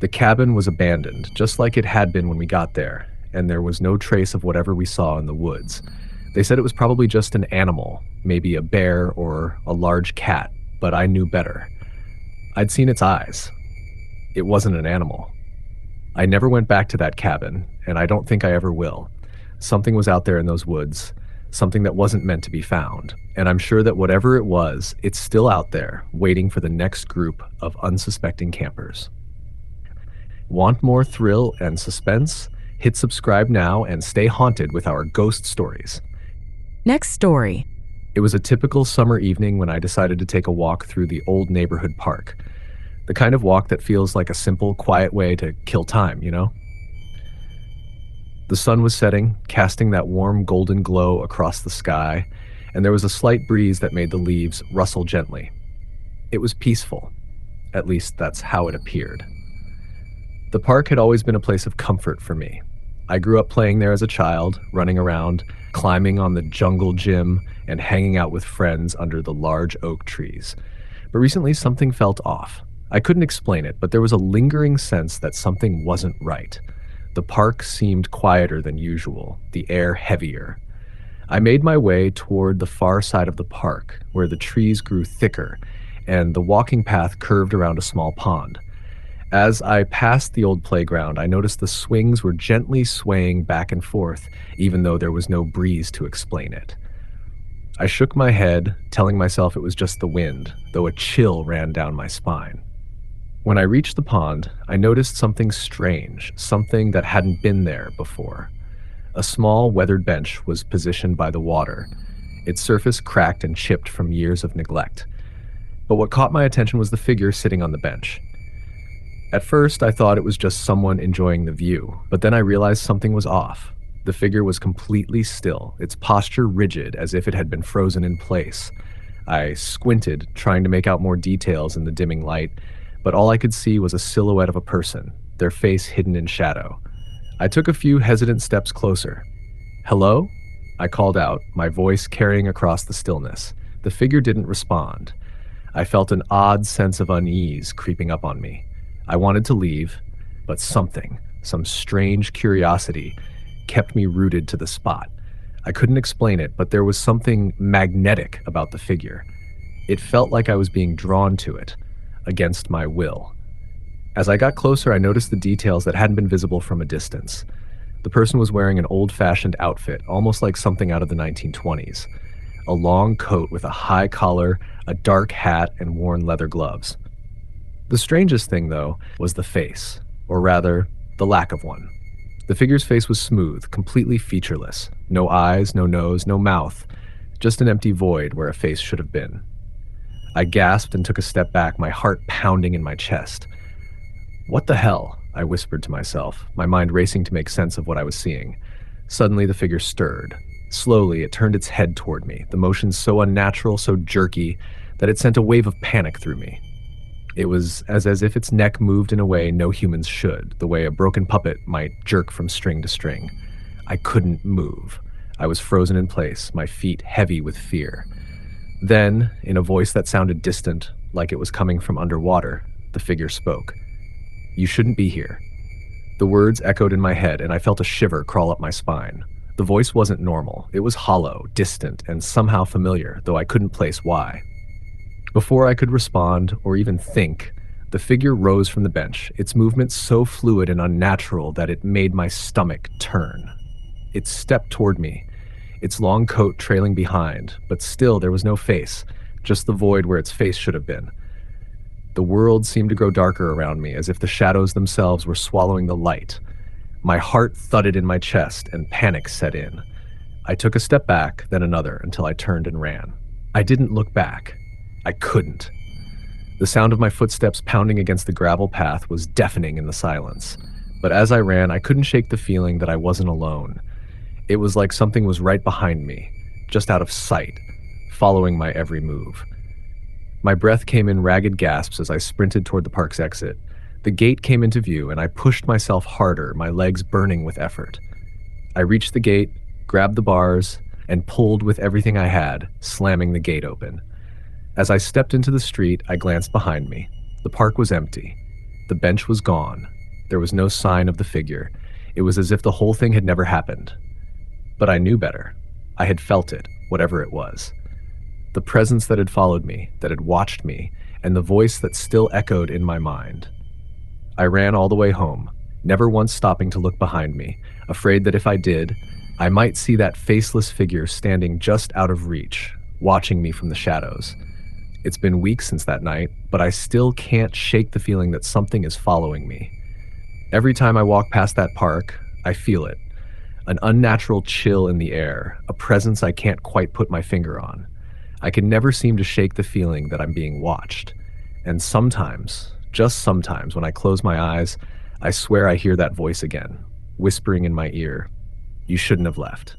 The cabin was abandoned, just like it had been when we got there, and there was no trace of whatever we saw in the woods. They said it was probably just an animal, maybe a bear or a large cat, but I knew better. I'd seen its eyes. It wasn't an animal. I never went back to that cabin, and I don't think I ever will. Something was out there in those woods, something that wasn't meant to be found, and I'm sure that whatever it was, it's still out there, waiting for the next group of unsuspecting campers. Want more thrill and suspense? Hit subscribe now and stay haunted with our ghost stories. Next story. It was a typical summer evening when I decided to take a walk through the old neighborhood park. The kind of walk that feels like a simple, quiet way to kill time, you know? The sun was setting, casting that warm golden glow across the sky, and there was a slight breeze that made the leaves rustle gently. It was peaceful. At least that's how it appeared. The park had always been a place of comfort for me. I grew up playing there as a child, running around, climbing on the jungle gym, and hanging out with friends under the large oak trees. But recently something felt off. I couldn't explain it, but there was a lingering sense that something wasn't right. The park seemed quieter than usual, the air heavier. I made my way toward the far side of the park, where the trees grew thicker and the walking path curved around a small pond. As I passed the old playground, I noticed the swings were gently swaying back and forth, even though there was no breeze to explain it. I shook my head, telling myself it was just the wind, though a chill ran down my spine. When I reached the pond, I noticed something strange, something that hadn't been there before. A small, weathered bench was positioned by the water, its surface cracked and chipped from years of neglect. But what caught my attention was the figure sitting on the bench. At first, I thought it was just someone enjoying the view, but then I realized something was off. The figure was completely still, its posture rigid as if it had been frozen in place. I squinted, trying to make out more details in the dimming light, but all I could see was a silhouette of a person, their face hidden in shadow. I took a few hesitant steps closer. "Hello?" I called out, my voice carrying across the stillness. The figure didn't respond. I felt an odd sense of unease creeping up on me. I wanted to leave, but some strange curiosity, kept me rooted to the spot. I couldn't explain it, but there was something magnetic about the figure. It felt like I was being drawn to it, against my will. As I got closer, I noticed the details that hadn't been visible from a distance. The person was wearing an old-fashioned outfit, almost like something out of the 1920s. A long coat with a high collar, a dark hat, and worn leather gloves. The strangest thing, though, was the face, or rather, the lack of one. The figure's face was smooth, completely featureless. No eyes, no nose, no mouth. Just an empty void where a face should have been. I gasped and took a step back, my heart pounding in my chest. "What the hell?" I whispered to myself, my mind racing to make sense of what I was seeing. Suddenly, the figure stirred. Slowly, it turned its head toward me, the motion so unnatural, so jerky, that it sent a wave of panic through me. It was as if its neck moved in a way no humans should, the way a broken puppet might jerk from string to string. I couldn't move. I was frozen in place, my feet heavy with fear. Then, in a voice that sounded distant, like it was coming from underwater, the figure spoke. "You shouldn't be here." The words echoed in my head, and I felt a shiver crawl up my spine. The voice wasn't normal. It was hollow, distant, and somehow familiar, though I couldn't place why. Before I could respond, or even think, the figure rose from the bench, its movement so fluid and unnatural that it made my stomach turn. It stepped toward me, its long coat trailing behind, but still there was no face, just the void where its face should have been. The world seemed to grow darker around me, as if the shadows themselves were swallowing the light. My heart thudded in my chest, and panic set in. I took a step back, then another, until I turned and ran. I didn't look back. I couldn't. The sound of my footsteps pounding against the gravel path was deafening in the silence. But as I ran, I couldn't shake the feeling that I wasn't alone. It was like something was right behind me, just out of sight, following my every move. My breath came in ragged gasps as I sprinted toward the park's exit. The gate came into view, and I pushed myself harder, my legs burning with effort. I reached the gate, grabbed the bars, and pulled with everything I had, slamming the gate open. As I stepped into the street, I glanced behind me. The park was empty. The bench was gone. There was no sign of the figure. It was as if the whole thing had never happened. But I knew better. I had felt it, whatever it was. The presence that had followed me, that had watched me, and the voice that still echoed in my mind. I ran all the way home, never once stopping to look behind me, afraid that if I did, I might see that faceless figure standing just out of reach, watching me from the shadows. It's been weeks since that night, but I still can't shake the feeling that something is following me. Every time I walk past that park, I feel it. An unnatural chill in the air, a presence I can't quite put my finger on. I can never seem to shake the feeling that I'm being watched. And sometimes, just sometimes, when I close my eyes, I swear I hear that voice again, whispering in my ear, "You shouldn't have left."